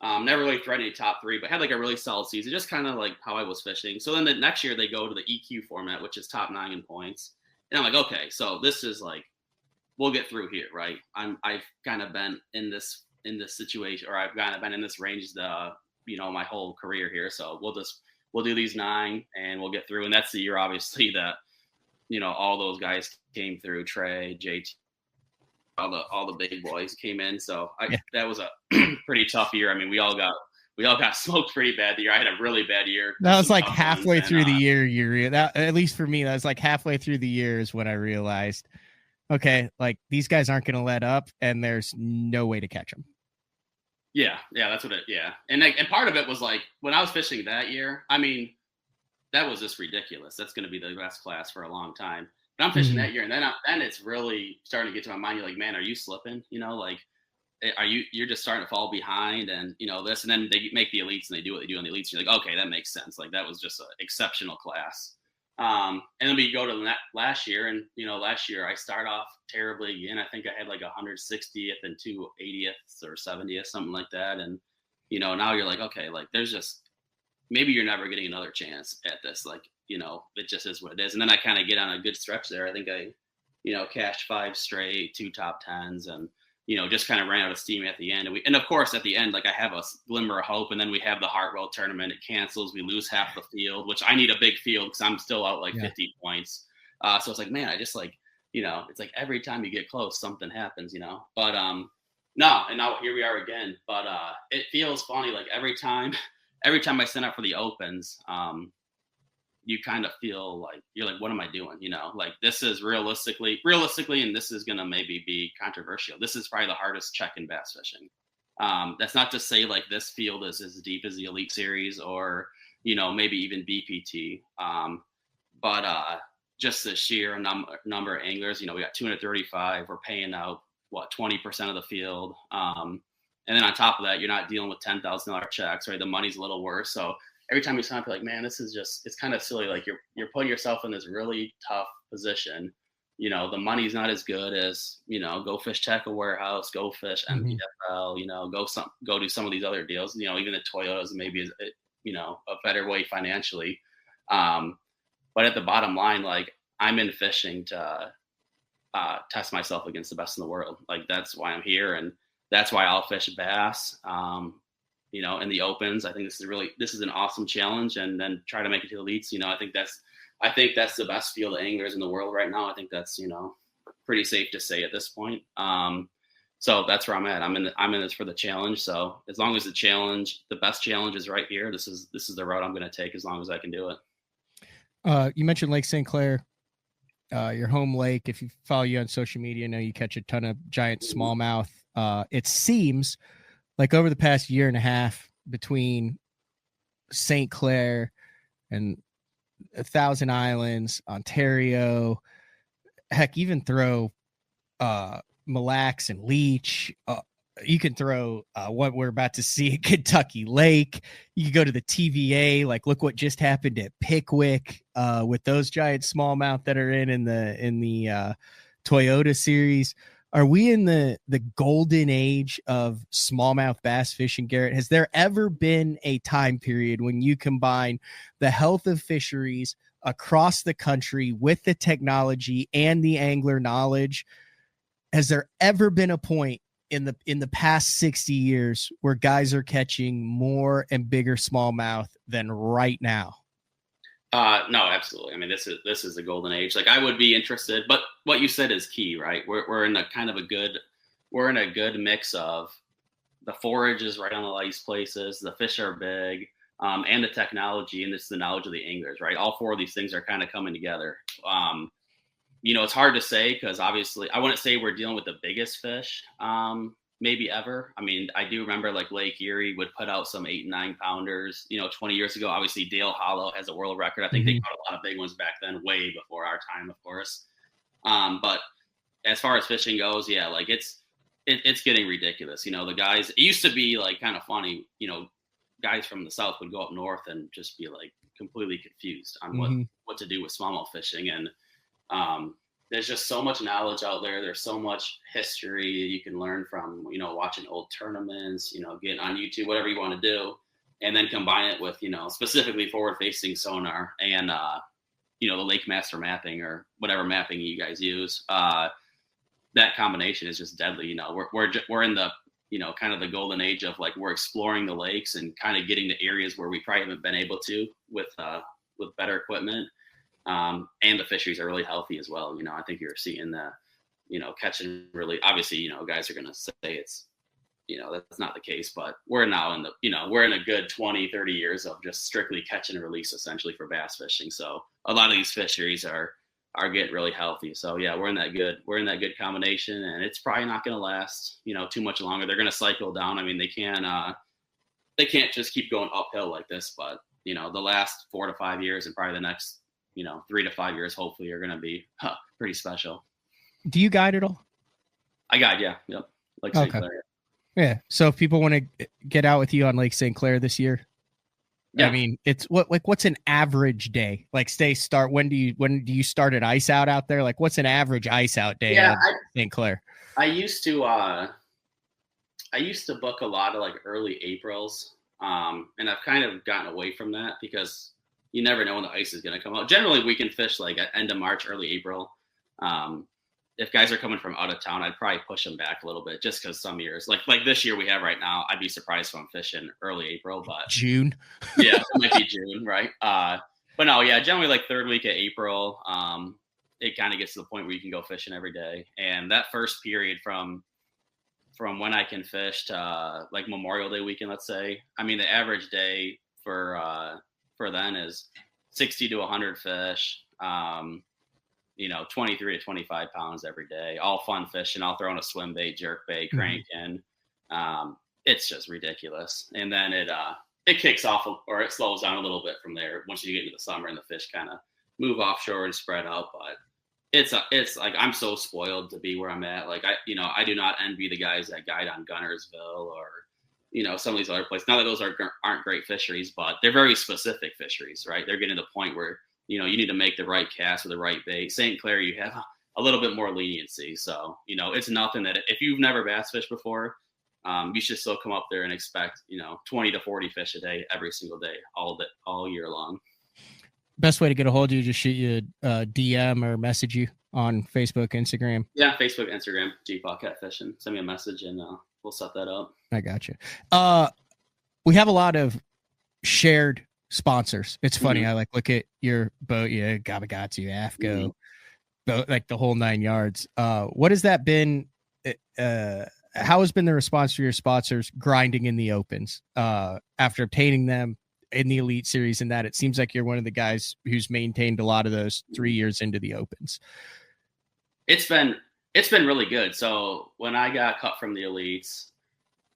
never really threatened any top 3, but had like a really solid season, just kind of like how I was fishing. So then the next year they go to the EQ format, which is top 9 in points. And I'm like, okay, so this is like, we'll get through here, right? I've kind of been in this situation, or I've kind of been in this range my whole career here. So we'll do these 9 and we'll get through. And that's the year, obviously, that, all those guys came through, Trey, JT, all the big boys came in. So that was a pretty tough year. I mean, we all got smoked pretty bad the year. I had a really bad year. That was like halfway through the year. That, at least for me, that was like halfway through the year is when I realized, okay, like these guys aren't going to let up, and there's no way to catch them. Yeah, that's what it. Yeah, and part of it was like when I was fishing that year. I mean, that was just ridiculous. That's going to be the best class for a long time. But I'm fishing that year, and then it's really starting to get to my mind. You're like, man, are you slipping? Like, you're just starting to fall behind, and this, and then they make the elites, and they do what they do on the elites. You're like, okay, that makes sense. Like, that was just an exceptional class. And then we go to last year, and last year I start off terribly again. I think I had like 160th and 280th or 70th, something like that. And now you're like, okay, like there's just maybe you're never getting another chance at this. Like, it just is what it is. And then I kind of get on a good stretch there. I think I cashed 5 straight, 2 top 10s, and just kind of ran out of steam at the end. And of course, at the end, like I have a glimmer of hope, and then we have the Hartwell tournament. It cancels. We lose half the field, which I need a big field because I'm still out like 50 points. So it's like, man, I just like, it's like every time you get close, something happens, But no, and now here we are again. But it feels funny. Like every time I send up for the Opens, you kind of feel like you're like, what am I doing? Like this is realistically, and this is going to maybe be controversial. This is probably the hardest check in bass fishing. That's not to say like this field is as deep as the Elite Series or, maybe even BPT. But just the sheer number of anglers, we got 235, we're paying out 20% of the field. And then on top of that, you're not dealing with $10,000 checks, right? The money's a little worse. So every time you sign up, you're like, man, this is it's kind of silly. Like you're putting yourself in this really tough position. The money's not as good as, go fish Tackle Warehouse, go fish MPFL, go do some of these other deals, even the Toyotas maybe is, a better way financially. But at the bottom line, like I'm in fishing to test myself against the best in the world. Like that's why I'm here. And that's why I'll fish bass. In the Opens. I think this is an awesome challenge, and then try to make it to the elites. I think that's the best field of anglers in the world right now. I think that's, pretty safe to say at this point. So that's where I'm at. I'm in this for the challenge. So as long as the best challenge is right here, this is the route I'm going to take as long as I can do it. You mentioned Lake St. Clair, your home lake. If you follow you on social media, I know you catch a ton of giant smallmouth. It seems like over the past year and a half between St. Clair and 1,000 Islands, Ontario, heck, even throw Mille Lacs and Leech. You can throw what we're about to see at Kentucky Lake. You can go to the TVA. Like, look what just happened at Pickwick with those giant smallmouth that are in the Toyota series. Are we in the golden age of smallmouth bass fishing, Garrett? Has there ever been a time period when you combine the health of fisheries across the country with the technology and the angler knowledge? Has there ever been a point in the past 60 years where guys are catching more and bigger smallmouth than right now? No, absolutely. I mean, this is the golden age. Like I would be interested, but what you said is key, right? We're in a kind of we're in a good mix of the forage is right on the ice places, the fish are big, and the technology, and it's the knowledge of the anglers, right? All 4 of these things are kind of coming together. It's hard to say because obviously I wouldn't say we're dealing with the biggest fish, maybe ever. I mean, I do remember like Lake Erie would put out some 8 and 9 pounders, 20 years ago. Obviously Dale Hollow has a world record. I think they caught a lot of big ones back then, way before our time, of course. But as far as fishing goes, yeah, like it's getting ridiculous. The guys, it used to be like kind of funny, guys from the South would go up north and just be like completely confused on what to do with smallmouth fishing. And, there's just so much knowledge out there. There's so much history you can learn from, watching old tournaments, getting on YouTube, whatever you want to do, and then combine it with, specifically forward-facing sonar and, the Lake Master mapping or whatever mapping you guys use. That combination is just deadly. We're in the kind of the golden age of like we're exploring the lakes and kind of getting to areas where we probably haven't been able to with better equipment. And the fisheries are really healthy as well. I think you're seeing the, catching really, obviously, guys are going to say it's, that's not the case, but we're now in we're in a good 20, 30 years of just strictly catch and release essentially for bass fishing. So a lot of these fisheries are getting really healthy. So yeah, we're in that good combination, and it's probably not going to last, too much longer. They're going to cycle down. I mean, they can't just keep going uphill like this, but the last 4 to 5 years and probably the next, 3 to 5 years, hopefully are going to be pretty special. Do you guide at all? I guide. Yeah. Yep. Like okay. St. Clair. Yeah. So if people want to get out with you on Lake St. Clair this year, yeah. I mean, it's what's an average day? Like when do you start at ice out there? Like what's an average ice out day at St. Clair? I used to book a lot of like early Aprils. And I've kind of gotten away from that because you never know when the ice is going to come out. Generally we can fish like at end of March, early April. If guys are coming from out of town, I'd probably push them back a little bit just because some years, like this year we have right now, I'd be surprised if I'm fishing early April, but June. Yeah, it might be June, right? But no, yeah, generally like third week of April, it kind of gets to the point where you can go fishing every day. And that first period from when I can fish to like Memorial Day weekend, let's say, I mean, the average day for then is 60 to 100 fish. 23 to 25 pounds every day, all fun fishing. I'll throw in a swim bait, jerk bait, crank in. It's just ridiculous. And then it kicks off or it slows down a little bit from there once you get into the summer and the fish kind of move offshore and spread out. But it's like, I'm so spoiled to be where I'm at. Like I do not envy the guys that guide on Gunnersville or, some of these other places. Not that those aren't great fisheries, but they're very specific fisheries, right? They're getting to the point where, you need to make the right cast with the right bait. St. Clair, you have a little bit more leniency. So, it's nothing that if you've never bass fished before, you should still come up there and expect, 20 to 40 fish a day, every single day, all year long. Best way to get a hold of you, just shoot you a DM or message you on Facebook, Instagram. Yeah, Facebook, Instagram, Paquette Fishing. Send me a message and we'll set that up. I got you. We have a lot of shared sponsors. It's funny. I look at your boat, Gabagatsu, AFCO, boat, like the whole 9 yards. What has that been? How has been the response for your sponsors grinding in the opens after obtaining them in the Elite Series? And that it seems like you're one of the guys who's maintained a lot of those 3 years into the opens. It's been really good. So when I got cut from the Elites,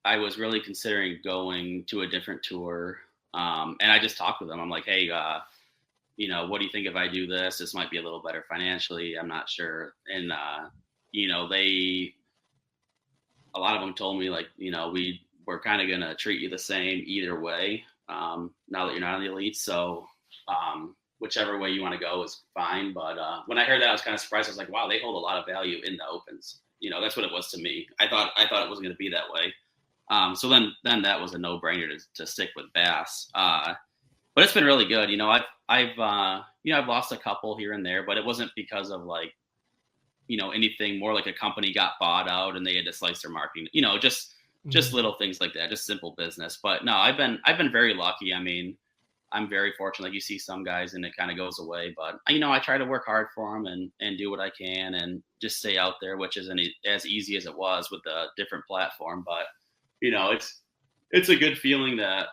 I was really considering going to a different tour. And I just talked with them. I'm like, hey, what do you think if I do this? This might be a little better financially. I'm not sure. And, a lot of them told me like, we're kind of going to treat you the same either way. Now that you're not on the Elites. So, whichever way you want to go is fine. But, when I heard that, I was kind of surprised. I was like, wow, they hold a lot of value in the opens. That's what it was to me. I thought it wasn't going to be that way. So then that was a no-brainer to stick with bass. But it's been really good. I've lost a couple here and there, but it wasn't because of like, anything more like a company got bought out and they had to slice their marketing, just little things like that, just simple business. But no, I've been very lucky. I mean, I'm very fortunate. Like you see some guys and it kind of goes away, but I try to work hard for them and do what I can and just stay out there, which isn't as easy as it was with the different platform, but it's a good feeling that,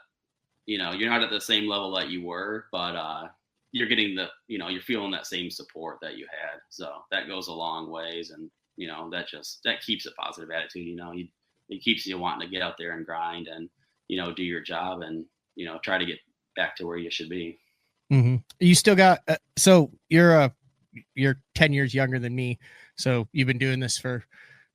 you're not at the same level that you were, but you're getting you're feeling that same support that you had. So that goes a long ways. And, that keeps a positive attitude. It keeps you wanting to get out there and grind and, do your job and, try to get back to where you should be. Mm-hmm. You still got, so you're 10 years younger than me. So you've been doing this for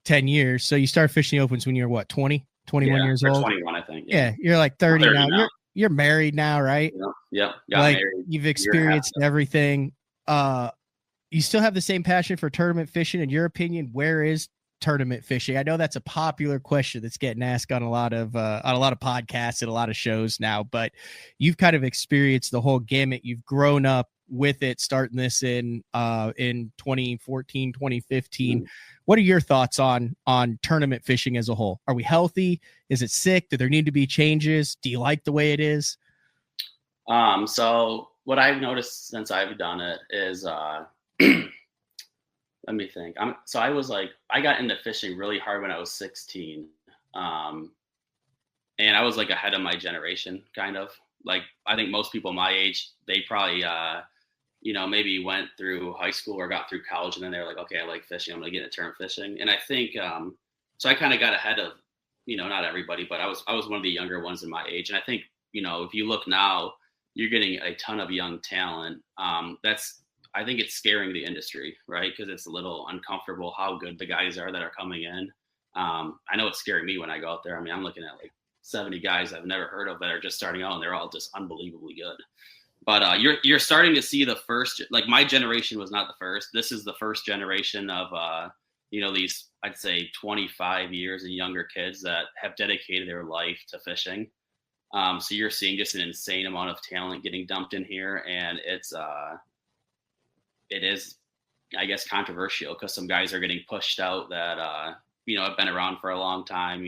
10 years. So you started fishing the opens when you were what, 20? 21 years old? 21, I think. Yeah, you're like 30 now. You're married now, right? Yeah. Like married. You've experienced everything. You still have the same passion for tournament fishing. In your opinion, where is tournament fishing? I know that's a popular question that's getting asked on a lot of podcasts and a lot of shows now, but you've kind of experienced the whole gamut. You've grown up with it, starting this in 2014, 2015. What are your thoughts on tournament fishing as a whole? Are we healthy? Is it sick? Do there need to be changes? Do you like the way it is? So what I've noticed since I've done it is, let me think. I got into fishing really hard when I was 16. And I was like ahead of my generation, kind of. Like, I think most people my age, they probably, maybe went through high school or got through college, and then they're like, okay, I like fishing, I'm going to get into tournament fishing. And I think, so I kind of got ahead of, not everybody, but I was one of the younger ones in my age. And I think, if you look now, you're getting a ton of young talent. I think it's scaring the industry, right? Because it's a little uncomfortable how good the guys are that are coming in. I know it's scaring me when I go out there. I mean, I'm looking at like 70 guys I've never heard of that are just starting out, and they're all just unbelievably good. But you're starting to see the first, like, my generation was not the first. This is the first generation of, these, I'd say 25 years and younger kids that have dedicated their life to fishing. So you're seeing just an insane amount of talent getting dumped in here. And it is, I guess, controversial because some guys are getting pushed out that, have been around for a long time,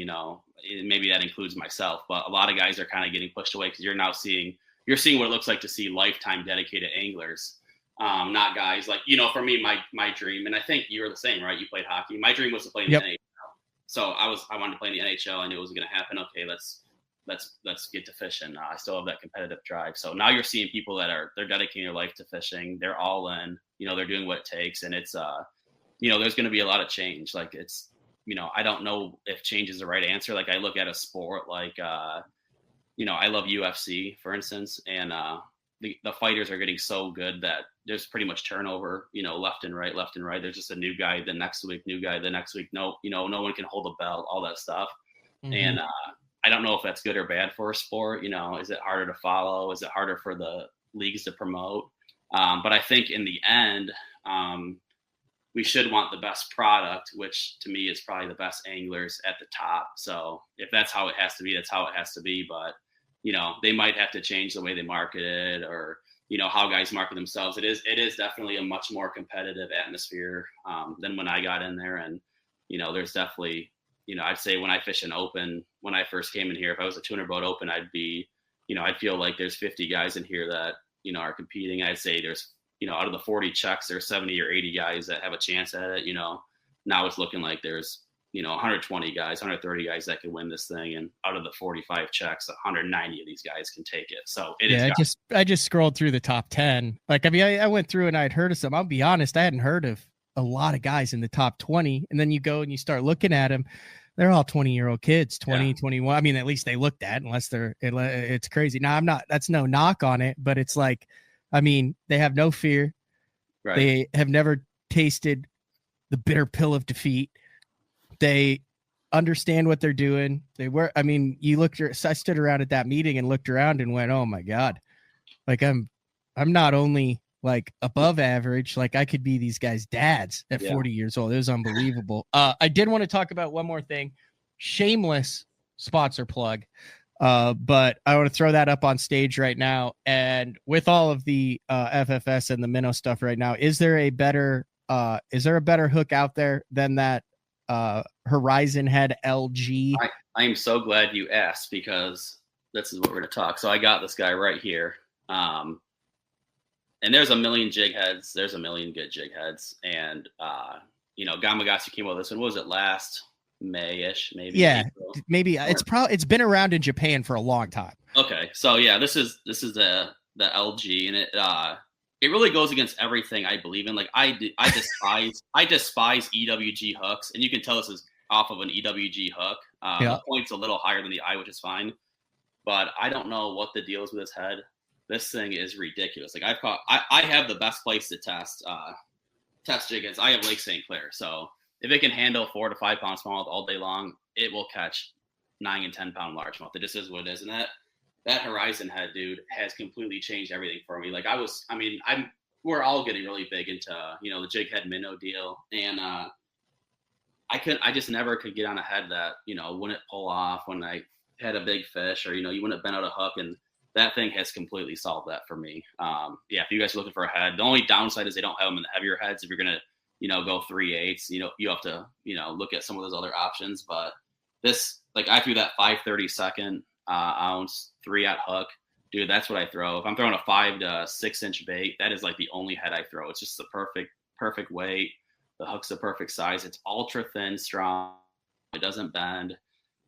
maybe that includes myself, but a lot of guys are kind of getting pushed away because you're seeing what it looks like to see lifetime dedicated anglers, not guys like, for me, my dream, and I think you were the same, right? You played hockey. My dream was to play in the NHL. So I wanted to play in the NHL. I knew it was going to happen. Okay, let's get to fishing. I still have that competitive drive. So now you're seeing people they're dedicating their life to fishing. They're all in, they're doing what it takes. And it's, there's going to be a lot of change. Like, it's, I don't know if change is the right answer. Like, I look at a sport like, I love UFC, for instance, and the fighters are getting so good that there's pretty much turnover, left and right. There's just a new guy the next week, No, no one can hold a belt, all that stuff. Mm-hmm. And I don't know if that's good or bad for a sport. Is it harder to follow? Is it harder for the leagues to promote? But I think in the end, we should want the best product, which to me is probably the best anglers at the top. So if that's how it has to be, that's how it has to be. But, they might have to change the way they market it, or, how guys market themselves. It is definitely a much more competitive atmosphere than when I got in there. And, there's definitely, I'd say when I fish an open, when I first came in here, if I was a 200 boat open, I'd be, I'd feel like there's 50 guys in here that, are competing. I'd say there's, out of the 40 checks, there's 70 or 80 guys that have a chance at it. Now it's looking like there's, 120 guys, 130 guys that can win this thing. And out of the 45 checks, 190 of these guys can take it. So I just scrolled through the top 10. Like, I mean, I went through and I'd heard of some. I'll be honest, I hadn't heard of a lot of guys in the top 20. And then you go and you start looking at them. They're all 20-year-old kids, 21. I mean, at least they looked at, unless it's crazy. Now, that's no knock on it, but it's like, I mean, they have no fear. Right. They have never tasted the bitter pill of defeat. They understand what they're doing. I stood around at that meeting and looked around and went, oh my God, like I'm not only like above average, like I could be these guys' dads at 40 years old. It was unbelievable. I did want to talk about one more thing, shameless sponsor plug. But I want to throw that up on stage right now. And with all of the FFS and the minnow stuff right now, is there a better hook out there than that Horizon Head LG? I am so glad you asked, because this is what we're going to talk. So I got this guy right here. And there's a million jig heads. There's a million good jig heads. And, Gamakatsu came out with this one. What was it, last May-ish, maybe? Yeah, April? maybe. It's been around in Japan for a long time. Okay. So yeah, this is the LG, and it really goes against everything I believe in. Like, I despise EWG hooks, and you can tell this is off of an EWG hook. The point's a little higher than the eye, which is fine. But I don't know what the deal is with this head. This thing is ridiculous. Like, I have the best place to test jig heads. I have Lake St. Clair. So if it can handle 4 to 5 pound smallmouth all day long, it will catch 9 and 10 pound largemouth. It just is what it is. And that Horizon Head, dude, has completely changed everything for me. Like, we're all getting really big into, the jig head minnow deal. And I just never could get on a head that, wouldn't pull off when I had a big fish, or, you wouldn't bend out a hook. And that thing has completely solved that for me. Yeah, if you guys are looking for a head, the only downside is they don't have them in the heavier heads. If you're gonna, go 3/8, you have to, look at some of those other options. But this, like, I threw that 5/32 ounce 3/0 hook, dude. That's what I throw. If I'm throwing a 5 to 6 inch bait, that is like the only head I throw. It's just the perfect weight. The hook's the perfect size. It's ultra thin, strong. It doesn't bend.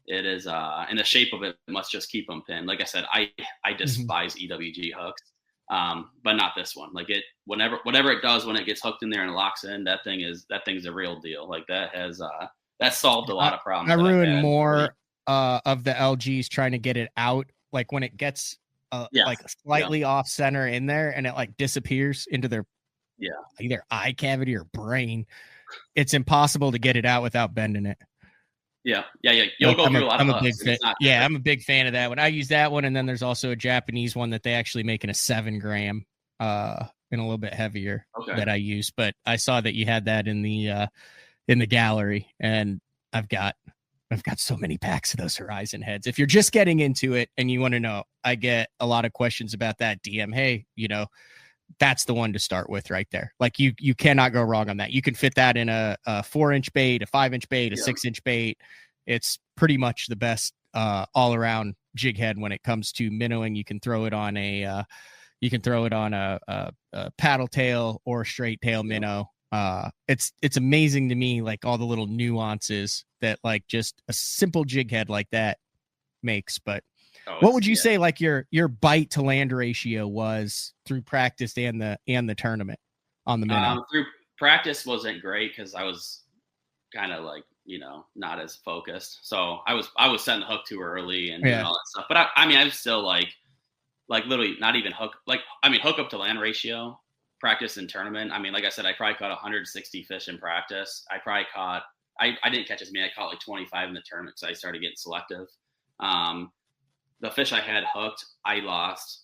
It is, and the shape of it must just keep them pinned. Like I said, I despise EWG hooks, but not this one. Like whatever it does when it gets hooked in there and locks in, that thing's a real deal. Like that has, that solved a lot of problems. I ruin more of the LGs trying to get it out. Like when it gets like slightly off center in there and it like disappears into their either eye cavity or brain, it's impossible to get it out without bending it. Yeah. You'll go through a lot of hooks. I'm a big fan of that one. I use that one, and then there's also a Japanese one that they actually make in a 7 gram, and a little bit heavier that I use. But I saw that you had that in the gallery, and I've got so many packs of those Horizon heads. If you're just getting into it and you want to know, I get a lot of questions about that DM. Hey, that's the one to start with right there. Like you cannot go wrong on that. You can fit that in a 4-inch bait, a 5-inch bait, a 6-inch bait. It's pretty much the best all around jig head when it comes to minnowing. You can throw it on a paddle tail or straight tail minnow. It's amazing to me, like all the little nuances that like just a simple jig head like that makes. But what would you say like your bite to land ratio was through practice and the tournament on the minnow? Through practice wasn't great because I was kind of like, not as focused. So I was setting the hook too early and doing all that stuff. But I mean, I'm still like literally not even hook up to land ratio practice and tournament. I mean, like I said, I probably caught 160 fish in practice. I didn't catch as many. I caught like 25 in the tournament because I started getting selective. The fish I had hooked, I lost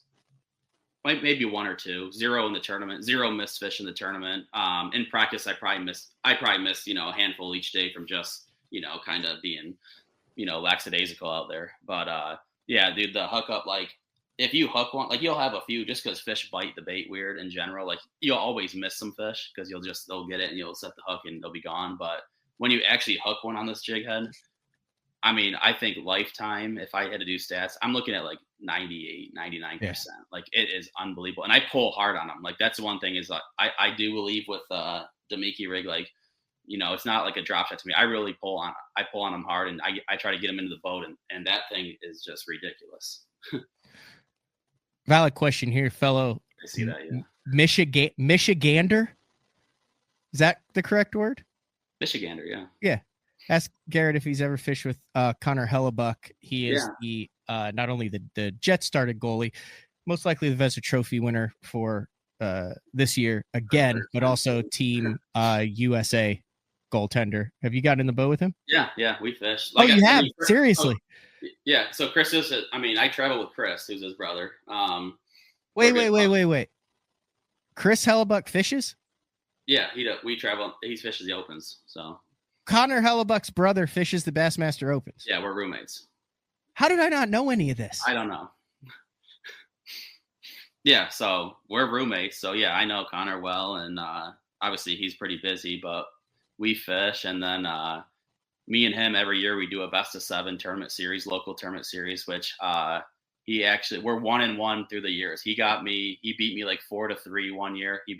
maybe 1 or 2, 0 in the tournament, 0 missed fish in the tournament. In practice, I probably missed, a handful each day from just, kind of being, lackadaisical out there. But yeah, dude, the hook up, like if you hook one, like you'll have a few just because fish bite the bait weird in general. Like you'll always miss some fish because they'll get it and you'll set the hook and they'll be gone. But when you actually hook one on this jig head, I mean, I think lifetime, if I had to do stats, I'm looking at like 98, 99%. Yeah. Like it is unbelievable. And I pull hard on them. Like that's the one thing is I do believe with the Mickey rig, like, it's not like a drop shot to me. I really pull on them hard and I try to get them into the boat and that thing is just ridiculous. Valid question here, fellow. I see that, yeah. Michigander? Is that the correct word? Michigander, yeah. Yeah. Ask Garrett if he's ever fished with Connor Hellebuck. He is the not only the Jet started goalie, most likely the Vezina Trophy winner for this year again, but also Team USA goaltender. Have you gotten in the boat with him? Yeah, we fished. Like you have? Seriously? Yeah. So Chris is. I travel with Chris, who's his brother. Wait. Chris Hellebuck fishes? Yeah, we travel. He fishes the Opens, so. Connor Hellebuck's brother fishes the Bassmaster Opens. Yeah, we're roommates. How did I not know any of this? I don't know. Yeah, so we're roommates. So yeah, I know Connor well, and obviously he's pretty busy, but we fish, and then me and him every year we do a best of 7 tournament series, local tournament series, which we're 1-1 through the years. He beat me like 4-3 one year. He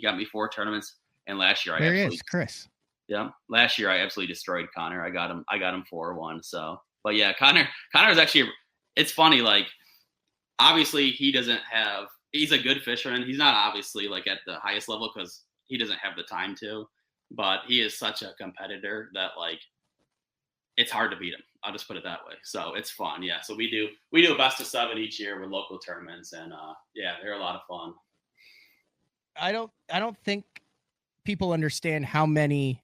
got me 4 tournaments, and last year there he is, Chris. Yeah, last year I absolutely destroyed Connor. I got him 4-1. So, but yeah, Connor's actually. It's funny, like obviously he's a good fisherman. He's not obviously like at the highest level because he doesn't have the time to, but he is such a competitor that like it's hard to beat him. I'll just put it that way. So it's fun. Yeah. So we do a best of 7 each year with local tournaments, and yeah, they're a lot of fun. I don't think people understand how many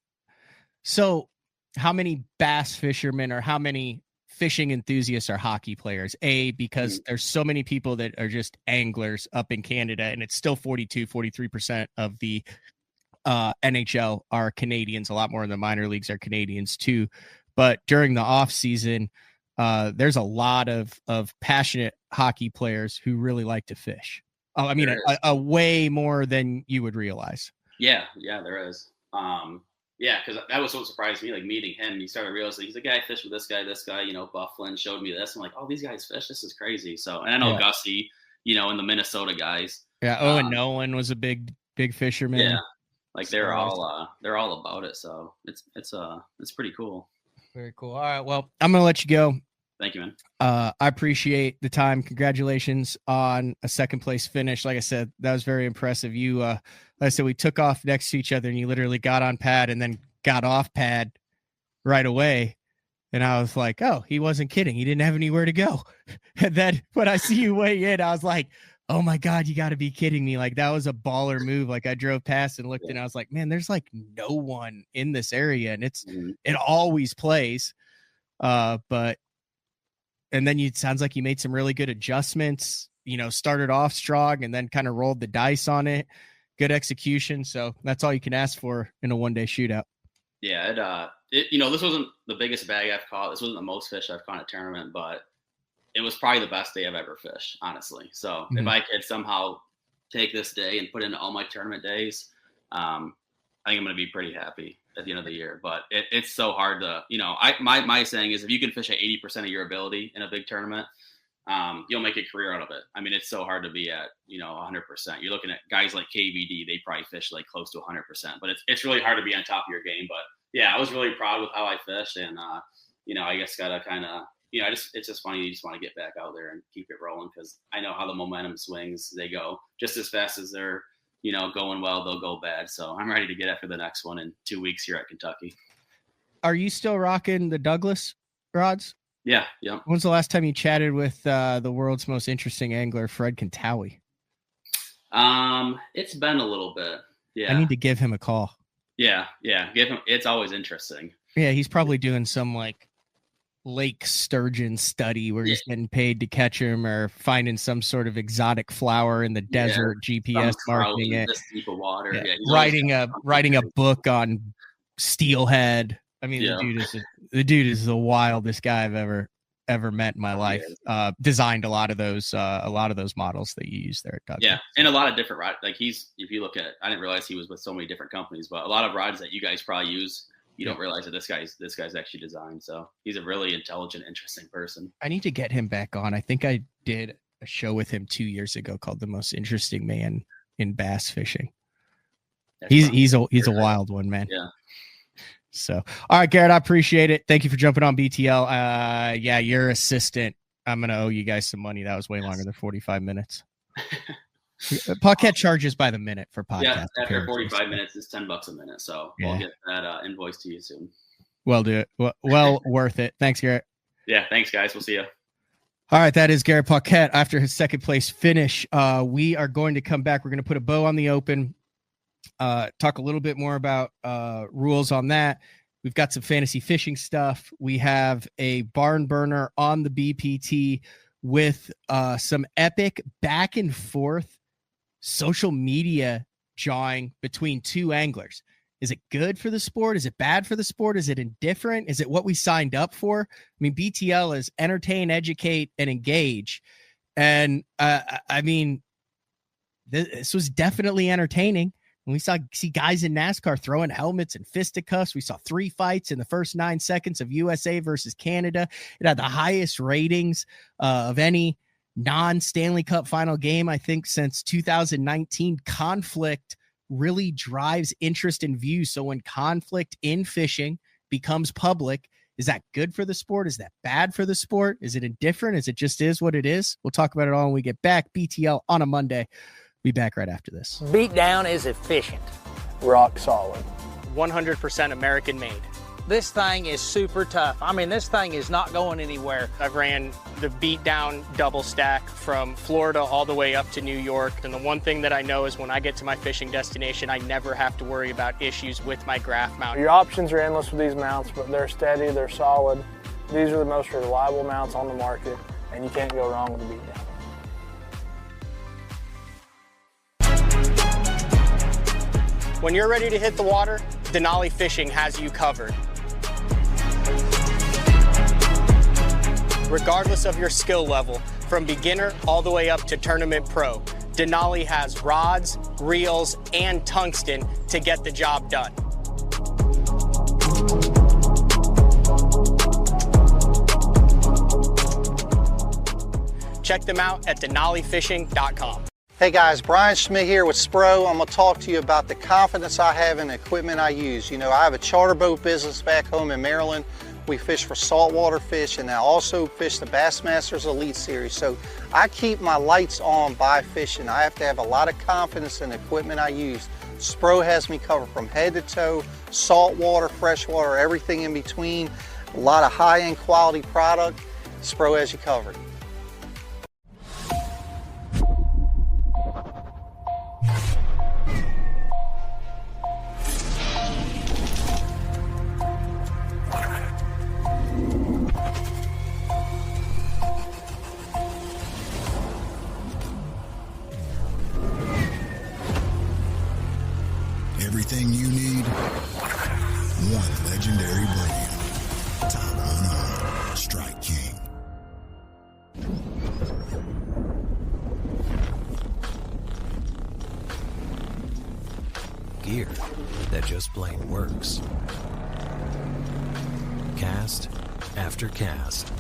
bass fishermen or how many fishing enthusiasts are hockey players. Because there's so many people that are just anglers up in Canada, and it's still 43% of the NHL are Canadians. A lot more in the minor leagues are Canadians too. But during the off season, there's a lot of passionate hockey players who really like to fish. Oh, I mean, a way more than you would realize. Yeah, there is. Yeah, because that was what surprised me, like meeting him. You started realizing he's like, I fished with this guy, Buff Flynn showed me this. I'm like, oh, these guys fish. This is crazy. So, and I know Gussie, and the Minnesota guys. Yeah. Owen Nolan was a big fisherman. Yeah. Like they're all about it. So it's pretty cool. Very cool. All right. Well, I'm going to let you go. Thank you, man. I appreciate the time. Congratulations on a second place finish. Like I said, that was very impressive. You, like I said, we took off next to each other and you literally got on pad and then got off pad right away. And I was like, oh, he wasn't kidding. He didn't have anywhere to go. And then when I see you weigh in, I was like, oh my God, you got to be kidding me. Like that was a baller move. Like I drove past and looked and I was like, man, there's like no one in this area. And it always plays. And then it sounds like you made some really good adjustments, started off strong and then kind of rolled the dice on it. Good execution. So that's all you can ask for in a one-day shootout. Yeah. This wasn't the biggest bag I've caught. This wasn't the most fish I've caught in a tournament, but it was probably the best day I've ever fished, honestly. So if I could somehow take this day and put in all my tournament days, I think I'm going to be pretty happy at the end of the year. But it's so hard to, my saying is if you can fish at 80% of your ability in a big tournament, you'll make a career out of it. I mean, it's so hard to be at, 100%. You're looking at guys like KVD, they probably fish like close to 100%, but it's really hard to be on top of your game. But yeah, I was really proud with how I fished and, I guess got to kind of, it's just funny. You just want to get back out there and keep it rolling because I know how the momentum swings. They go just as fast as they're, going well, they'll go bad. So I'm ready to get after the next one in 2 weeks here at Kentucky. Are you still rocking the Douglas rods? Yeah. When's the last time you chatted with the world's most interesting angler, Fred Kantawi? It's been a little bit. Yeah. I need to give him a call. Yeah. Give him. It's always interesting. Yeah. He's probably doing some like lake sturgeon study where he's getting paid to catch him or finding some sort of exotic flower in the desert, GPS marking it, deep of water. Yeah. Writing a book on steelhead. I mean, the dude is the wildest guy I've ever met in my life. Designed a lot of those models that you use there at Douglas. Yeah, and a lot of different rods. Like if you look at, I didn't realize he was with so many different companies, but a lot of rods that you guys probably use, you don't realize that this guy's actually designed. So he's a really intelligent, interesting person. I need to get him back on. I think I did a show with him 2 years ago called "The Most Interesting Man in Bass Fishing." He's a wild one, man. Yeah. So, all right, Garrett, I appreciate it. Thank you for jumping on BTL. Yeah, your assistant. I'm going to owe you guys some money. That was way longer than 45 minutes. Paquette charges by the minute for podcasts. Yeah, after 45 minutes, it's $10 a minute. So we'll get that invoice to you soon. Well, do it. Well, worth it. Thanks, Garrett. Yeah, thanks, guys. We'll see you. All right, that is Garrett Paquette after his second place finish. We are going to come back. We're going to put a bow on the Open. Talk a little bit more about rules on that. We've got some fantasy fishing stuff. We have a barn burner on the BPT with some epic back and forth social media jawing between two anglers. Is it good for the sport? Is it bad for the sport? Is it indifferent? Is it what we signed up for? I mean, BTL is entertain, educate, and engage. And I mean, this was definitely entertaining. And we see guys in NASCAR throwing helmets and fisticuffs. We saw 3 fights in the first 9 seconds of USA versus Canada. It had the highest ratings of any non-Stanley Cup final game, I think, since 2019. Conflict really drives interest and views. So when conflict in fishing becomes public, is that good for the sport? Is that bad for the sport? Is it indifferent? Is it just is what it is? We'll talk about it all when we get back. BTL on a Monday. Be back right after this. Beatdown is efficient. Rock solid. 100% American made. This thing is super tough. I mean, this thing is not going anywhere. I've ran the Beatdown double stack from Florida all the way up to New York. And the one thing that I know is when I get to my fishing destination, I never have to worry about issues with my graph mount. Your options are endless with these mounts, but they're steady, they're solid. These are the most reliable mounts on the market, and you can't go wrong with the Beatdown. When you're ready to hit the water, Denali Fishing has you covered. Regardless of your skill level, From beginner all the way up to tournament pro, Denali has rods, reels, and tungsten to get the job done. Check them out at denalifishing.com. Hey guys, Brian Schmidt here with Spro. I'm going to talk to you about the confidence I have in the equipment I use. You know, I have a charter boat business back home in Maryland. We fish for saltwater fish, and I also fish the Bassmasters Elite Series. So I keep my lights on by fishing. I have to have a lot of confidence in the equipment I use. Spro has me covered from head to toe, saltwater, freshwater, everything in between. A lot of high-end quality product. Spro has you covered. Everything you need, one legendary brand. Top 100 Strike King. Gear that just plain works. Cast after cast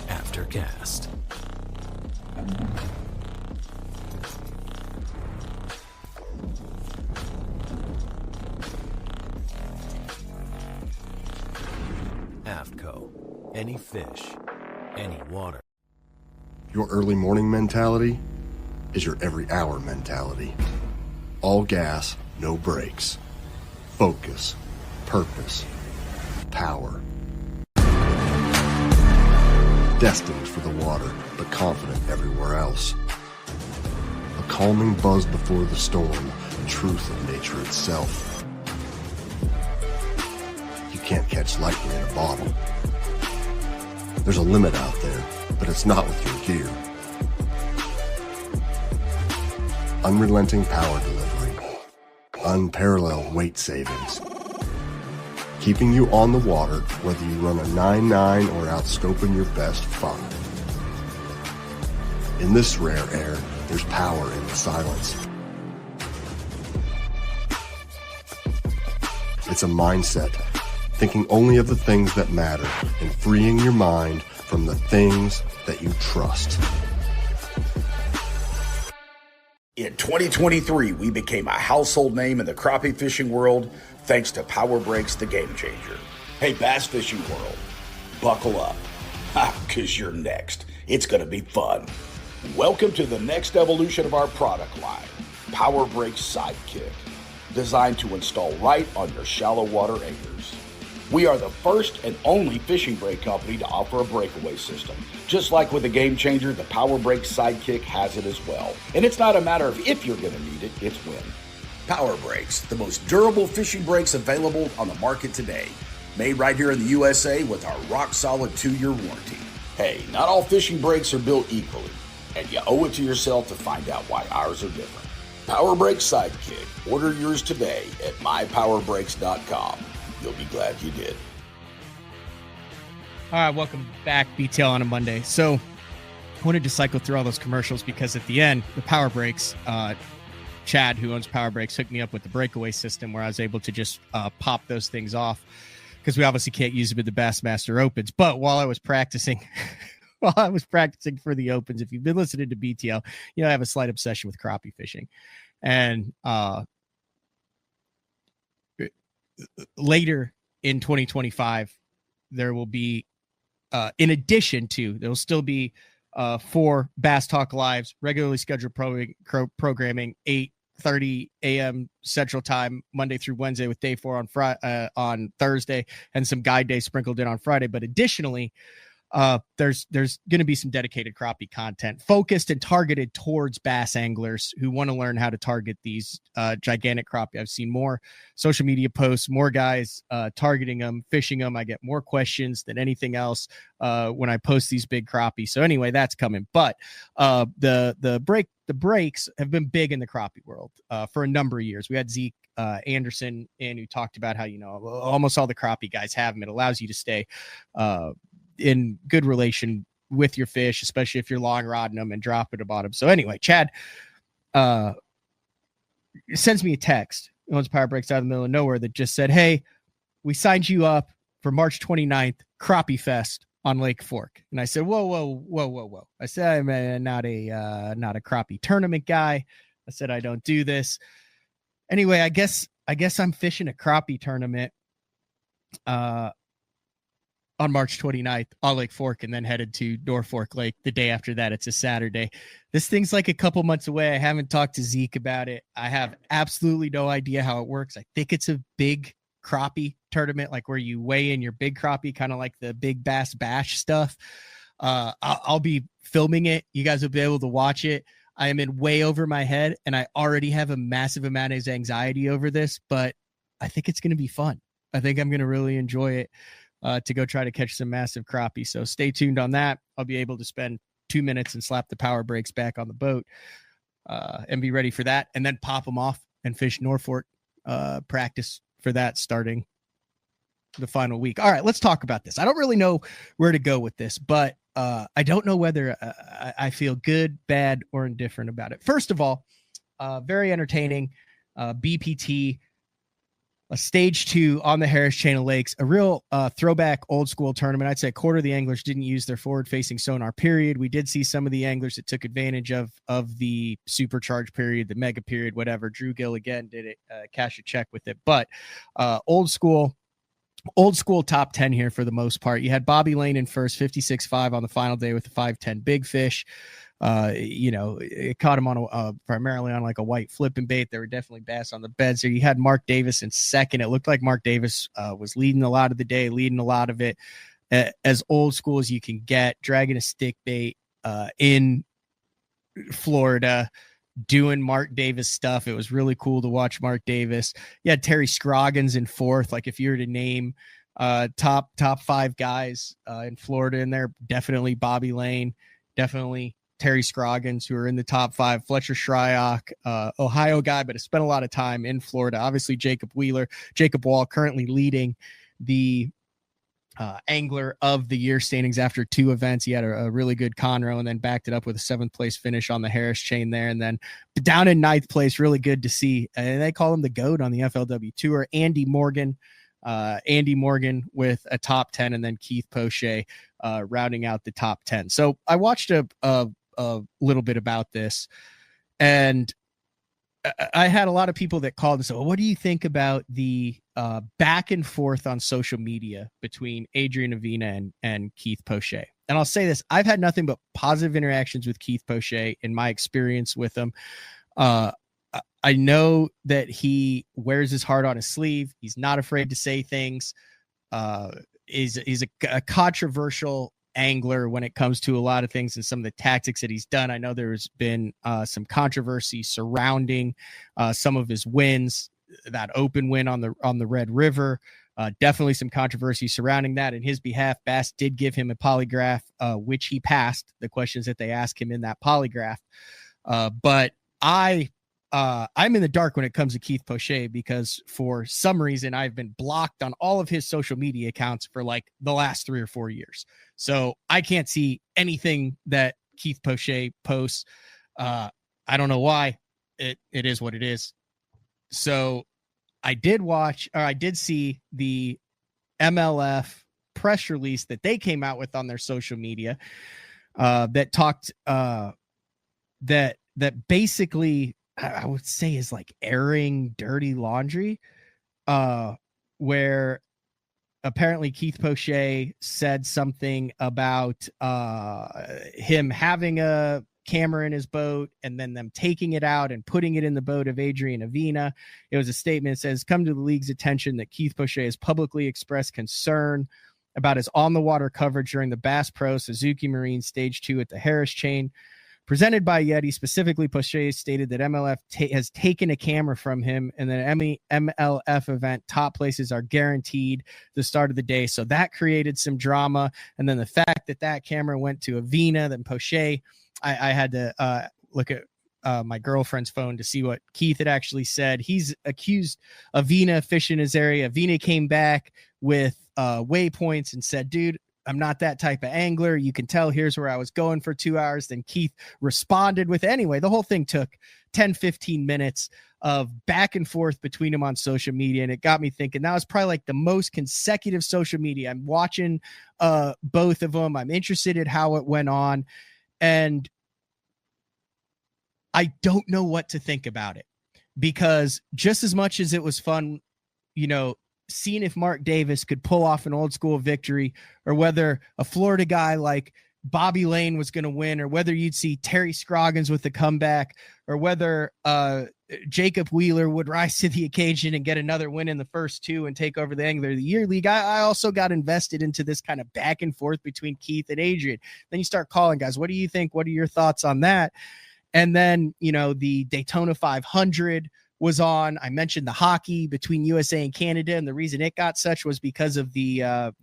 after cast. AFTCO. Any fish, any water. Your early morning mentality is your every hour mentality. All gas, no brakes. Focus, purpose, power. Destined for the water, but confident everywhere else. A calming buzz before the storm, truth of nature itself. You can't catch lightning in a bottle. There's a limit out there, but it's not with your gear. Unrelenting power delivery. Unparalleled weight savings. Keeping you on the water, whether you run a 9.9 or outscoping your best 5. In this rare air, there's power in the silence. It's a mindset, thinking only of the things that matter and freeing your mind from the things that you trust. In 2023, we became a household name in the crappie fishing world thanks to Power Breaks, the game changer. Hey, bass fishing world, buckle up, because you're next. It's going to be fun. Welcome to the next evolution of our product line, Power Breaks Sidekick, designed to install right on your shallow water acres. We are the first and only fishing brake company to offer a breakaway system. Just like with the Game Changer, the Power Brake Sidekick has it as well. And it's not a matter of if you're going to need it, it's when. Power Brakes, the most durable fishing brakes available on the market today. Made right here in the USA with our rock-solid 2-year warranty. Hey, not all fishing brakes are built equally, and you owe it to yourself to find out why ours are different. Power Brake Sidekick. Order yours today at mypowerbrakes.com. You'll be glad you did. All right, welcome back, BTL on a Monday. So I wanted to cycle through all those commercials because at the end, the Power Brakes, Chad, who owns Power Brakes, hooked me up with the breakaway system where I was able to just pop those things off because we obviously can't use them at the Bassmaster Opens. But while I was practicing, for the Opens, if you've been listening to BTL, you know I have a slight obsession with crappie fishing. And later in 2025, there will be, in addition to, there will still be 4 Bass Talk Lives, regularly scheduled programming, 8:30 a.m. Central Time, Monday through Wednesday, with day 4 on Thursday, and some guide day sprinkled in on Friday. But additionally, there's going to be some dedicated crappie content focused and targeted towards bass anglers who want to learn how to target these gigantic crappie. I've seen more social media posts, more guys targeting them, fishing them. I get more questions than anything else when I post these big crappie. So anyway, that's coming. But the breaks have been big in the crappie world for a number of years. We had Zeke Anderson in, who talked about how, you know, almost all the crappie guys have them. It allows you to stay in good relation with your fish, especially if you're long rodding them and dropping them on them. So anyway, Chad sends me a text once Power Breaks out of the middle of nowhere that just said, "Hey, we signed you up for March 29th, Crappie Fest on Lake Fork." And I said, whoa. I said, I'm not a crappie tournament guy. I said, I don't do this. Anyway, I guess I'm fishing a crappie tournament on March 29th on Lake Fork, and then headed to Norfolk Lake the day after that. It's a Saturday. This thing's like a couple months away. I haven't talked to Zeke about it. I have absolutely no idea how it works. I think it's a big crappie tournament, like where you weigh in your big crappie, kind of like the big bass bash stuff. I'll be filming it. You guys will be able to watch it. I am in way over my head, and I already have a massive amount of anxiety over this, but I think it's going to be fun. I think I'm going to really enjoy it to go try to catch some massive crappie. So stay tuned on that. I'll be able to spend 2 minutes and slap the power brakes back on the boat and be ready for that, and then pop them off and fish Norfolk practice for that starting the final week. All right, let's talk about this. I don't really know where to go with this, but I don't know whether I feel good, bad, or indifferent about it. First of all, very entertaining. BPT, a stage 2 on the Harris Chain of Lakes, a real throwback old school tournament. I'd say a quarter of the anglers didn't use their forward facing sonar period. We did see some of the anglers that took advantage of the supercharged period, the mega period, whatever. Drew Gill again did it, cash a check with it, but old school top 10 here for the most part. You had Bobby Lane in first, 56.5 on the final day with the 510 big fish. It caught him on primarily on like a white flipping bait. There were definitely bass on the beds there. You had Mark Davis in second. It looked like Mark Davis was leading a lot of the day, leading a lot of it, as old school as you can get, dragging a stick bait in Florida, doing Mark Davis stuff. It was really cool to watch Mark Davis. You had Terry Scroggins in fourth. Like if you were to name top 5 guys in Florida in there, definitely Bobby Lane, definitely Terry Scroggins, who are in the top 5. Fletcher Shryock, Ohio guy, but has spent a lot of time in Florida. Obviously Jacob Wall currently leading the angler of the year standings after 2 events. He had a really good Conroe and then backed it up with a 7th place finish on the Harris Chain there. And then down in 9th place, really good to see. And they call him the GOAT on the FLW Tour. Andy Morgan with a top 10, and then Keith Poche rounding out the top 10. So I watched a little bit about this, and I had a lot of people that called and said, well, what do you think about the back and forth on social media between Adrian Avina and Keith Poche? And I'll say this, I've had nothing but positive interactions with Keith Poche in my experience with him. I know that he wears his heart on his sleeve. He's not afraid to say things. He's a controversial angler when it comes to a lot of things and some of the tactics that he's done. I know there's been some controversy surrounding some of his wins, that open win on the Red River. Definitely some controversy surrounding that. In his behalf, Bass did give him a polygraph, which he passed the questions that they asked him in that polygraph. But I'm in the dark when it comes to Keith Poche, because for some reason I've been blocked on all of his social media accounts for like the last 3 or 4 years. So I can't see anything that Keith Poche posts. I don't know why. It is what it is. So I did see the MLF press release that they came out with on their social media that talked that basically, I would say, is like airing dirty laundry, where apparently Keith Poche said something about him having a camera in his boat and then them taking it out and putting it in the boat of Adrian Avina. It was a statement that says, come to the league's attention that Keith Poche has publicly expressed concern about his on-the-water coverage during the Bass Pro Suzuki Marine Stage 2 at the Harris Chain. Presented by Yeti, specifically, Poche stated that MLF has taken a camera from him, and the MLF event top places are guaranteed the start of the day. So that created some drama. And then the fact that camera went to Avina, then Poche, I had to look at my girlfriend's phone to see what Keith had actually said. He's accused Avina fishing his area. Avina came back with waypoints and said, dude, I'm not that type of angler. You can tell here's where I was going for 2 hours. Then Keith responded with, anyway, the whole thing took 10, 15 minutes of back and forth between them on social media. And it got me thinking that was probably like the most consecutive social media. I'm watching both of them. I'm interested in how it went on. And I don't know what to think about it, because just as much as it was fun, seeing if Mark Davis could pull off an old school victory, or whether a Florida guy like Bobby Lane was going to win, or whether you'd see Terry Scroggins with the comeback, or whether Jacob Wheeler would rise to the occasion and get another win in the first two and take over the Angler of the Year League. I also got invested into this kind of back and forth between Keith and Adrian. Then you start calling guys, what do you think? What are your thoughts on that? And then, the Daytona 500 was on. I mentioned the hockey between USA and Canada, and the reason it got such was because of the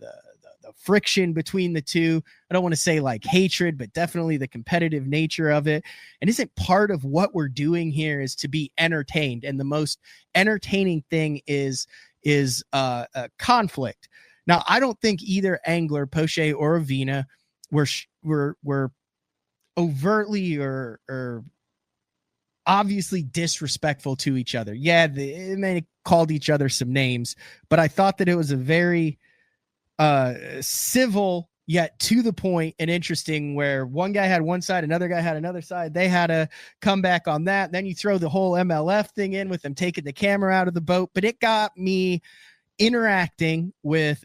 friction between the two. I don't want to say like hatred, but definitely the competitive nature of it. And isn't part of what we're doing here is to be entertained, and the most entertaining thing is conflict. Now, I don't think either angler, Poche or Avina, were overtly or obviously disrespectful to each other. Yeah, they may have called each other some names, but I thought that it was a very civil yet to the point and interesting, where one guy had one side, another guy had another side. They had a comeback on that. Then you throw the whole MLF thing in with them taking the camera out of the boat, but it got me interacting with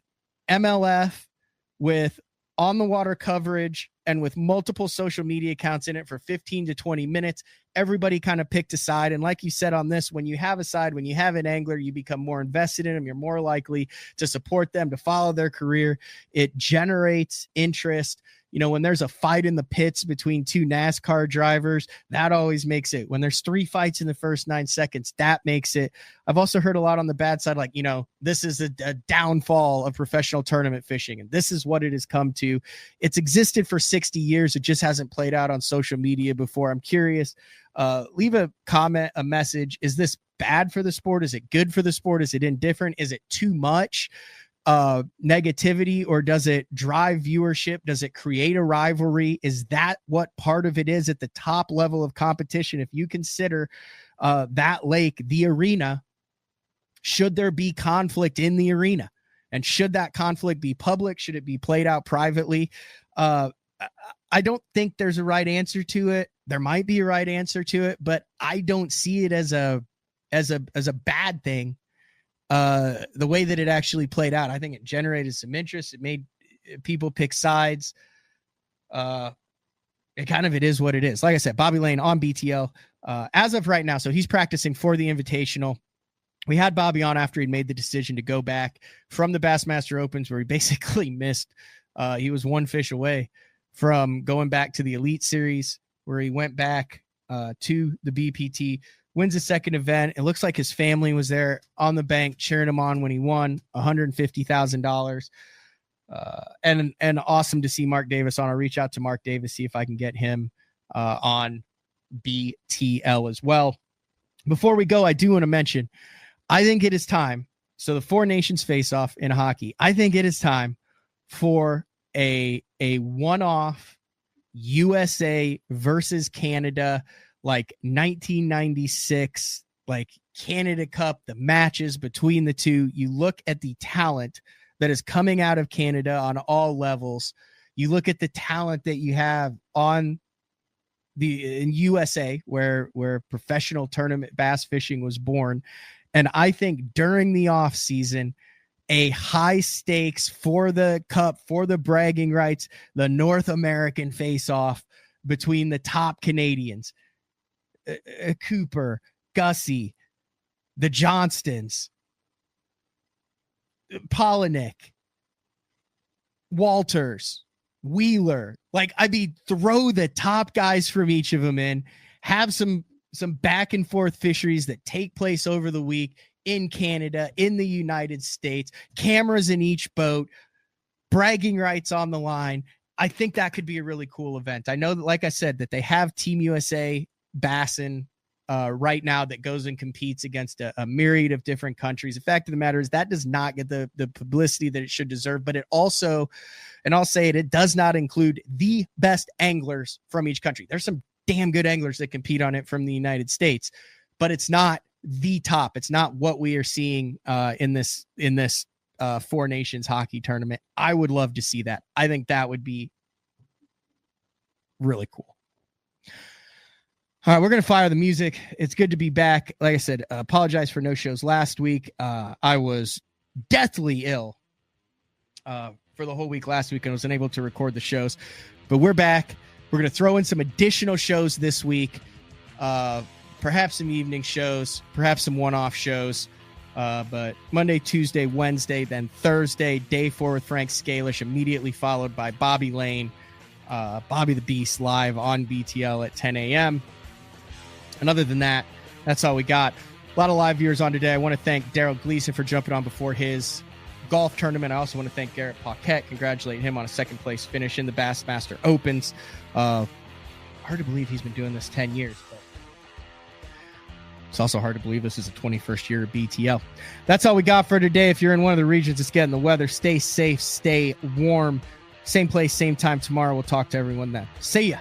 MLF, with on the water coverage, and with multiple social media accounts in it for 15 to 20 minutes. Everybody kind of picked a side. And like you said on this, when you have a side, when you have an angler, you become more invested in them. You're more likely to support them, to follow their career. It generates interest. When there's a fight in the pits between two NASCAR drivers, that always makes it. When there's 3 fights in the first 9 seconds, that makes it. I've also heard a lot on the bad side, like, this is a downfall of professional tournament fishing, and this is what it has come to. It's existed for 60 years. It just hasn't played out on social media before. I'm curious. Leave a comment, a message. Is this bad for the sport? Is it good for the sport? Is it indifferent? Is it too much negativity, or does it drive viewership? Does it create a rivalry? Is that what part of it is at the top level of competition? If you consider that lake the arena, should there be conflict in the arena? And should that conflict be public? Should it be played out privately? I don't think there's a right answer to it. There might be a right answer to it, but I don't see it as a bad thing. The way that it actually played out, I think it generated some interest. It made people pick sides. It is what it is. Like I said, Bobby Lane on BTL as of right now. So he's practicing for the Invitational. We had Bobby on after he'd made the decision to go back from the Bassmaster Opens, where he basically missed. He was one fish away from going back to the Elite Series, where he went back to the BPT. Wins the second event. It looks like his family was there on the bank cheering him on when he won $150,000. And awesome to see Mark Davis on. I'll reach out to Mark Davis, see if I can get him on BTL as well. Before we go, I do want to mention, I think it is time. So the Four Nations face-off in hockey, I think it is time for a one-off USA versus Canada, like 1996, like Canada Cup, the matches between the two. You look at the talent that is coming out of Canada on all levels. You look at the talent that you have in USA, where professional tournament bass fishing was born. And I think during the off season, a high stakes for the cup, for the bragging rights, the North American face-off between the top Canadians, Cooper, Gussie, the Johnstons, Polinick, Walters, Wheeler. Throw the top guys from each of them in, have some back and forth fisheries that take place over the week in Canada, in the United States, cameras in each boat, bragging rights on the line. I think that could be a really cool event. I know that, like I said, that they have Team USA Bassin right now that goes and competes against a myriad of different countries. The fact of the matter is that does not get the publicity that it should deserve, but it also, and I'll say it does not include the best anglers from each country. There's some damn good anglers that compete on it from the United States, but it's not the top. It's not what we are seeing in this Four Nations hockey tournament. I would love to see that. I think that would be really cool. All right, we're going to fire the music. It's good to be back. Like I said, apologize for no shows last week. I was deathly ill for the whole week last week and was unable to record the shows. But we're back. We're going to throw in some additional shows this week, perhaps some evening shows, perhaps some one-off shows. But Monday, Tuesday, Wednesday, then Thursday, day 4 with Frank Scalish, immediately followed by Bobby Lane, Bobby the Beast live on BTL at 10 a.m. And other than that, that's all we got. A lot of live viewers on today. I want to thank Darold Gleason for jumping on before his golf tournament. I also want to thank Garrett Paquette, congratulate him on a second place finish in the Bassmaster Opens. Hard to believe he's been doing this 10 years, but it's also hard to believe this is the 21st year of BTL. That's all we got for today. If you're in one of the regions that's getting the weather, stay safe, stay warm. Same place, same time tomorrow. We'll talk to everyone then. See ya.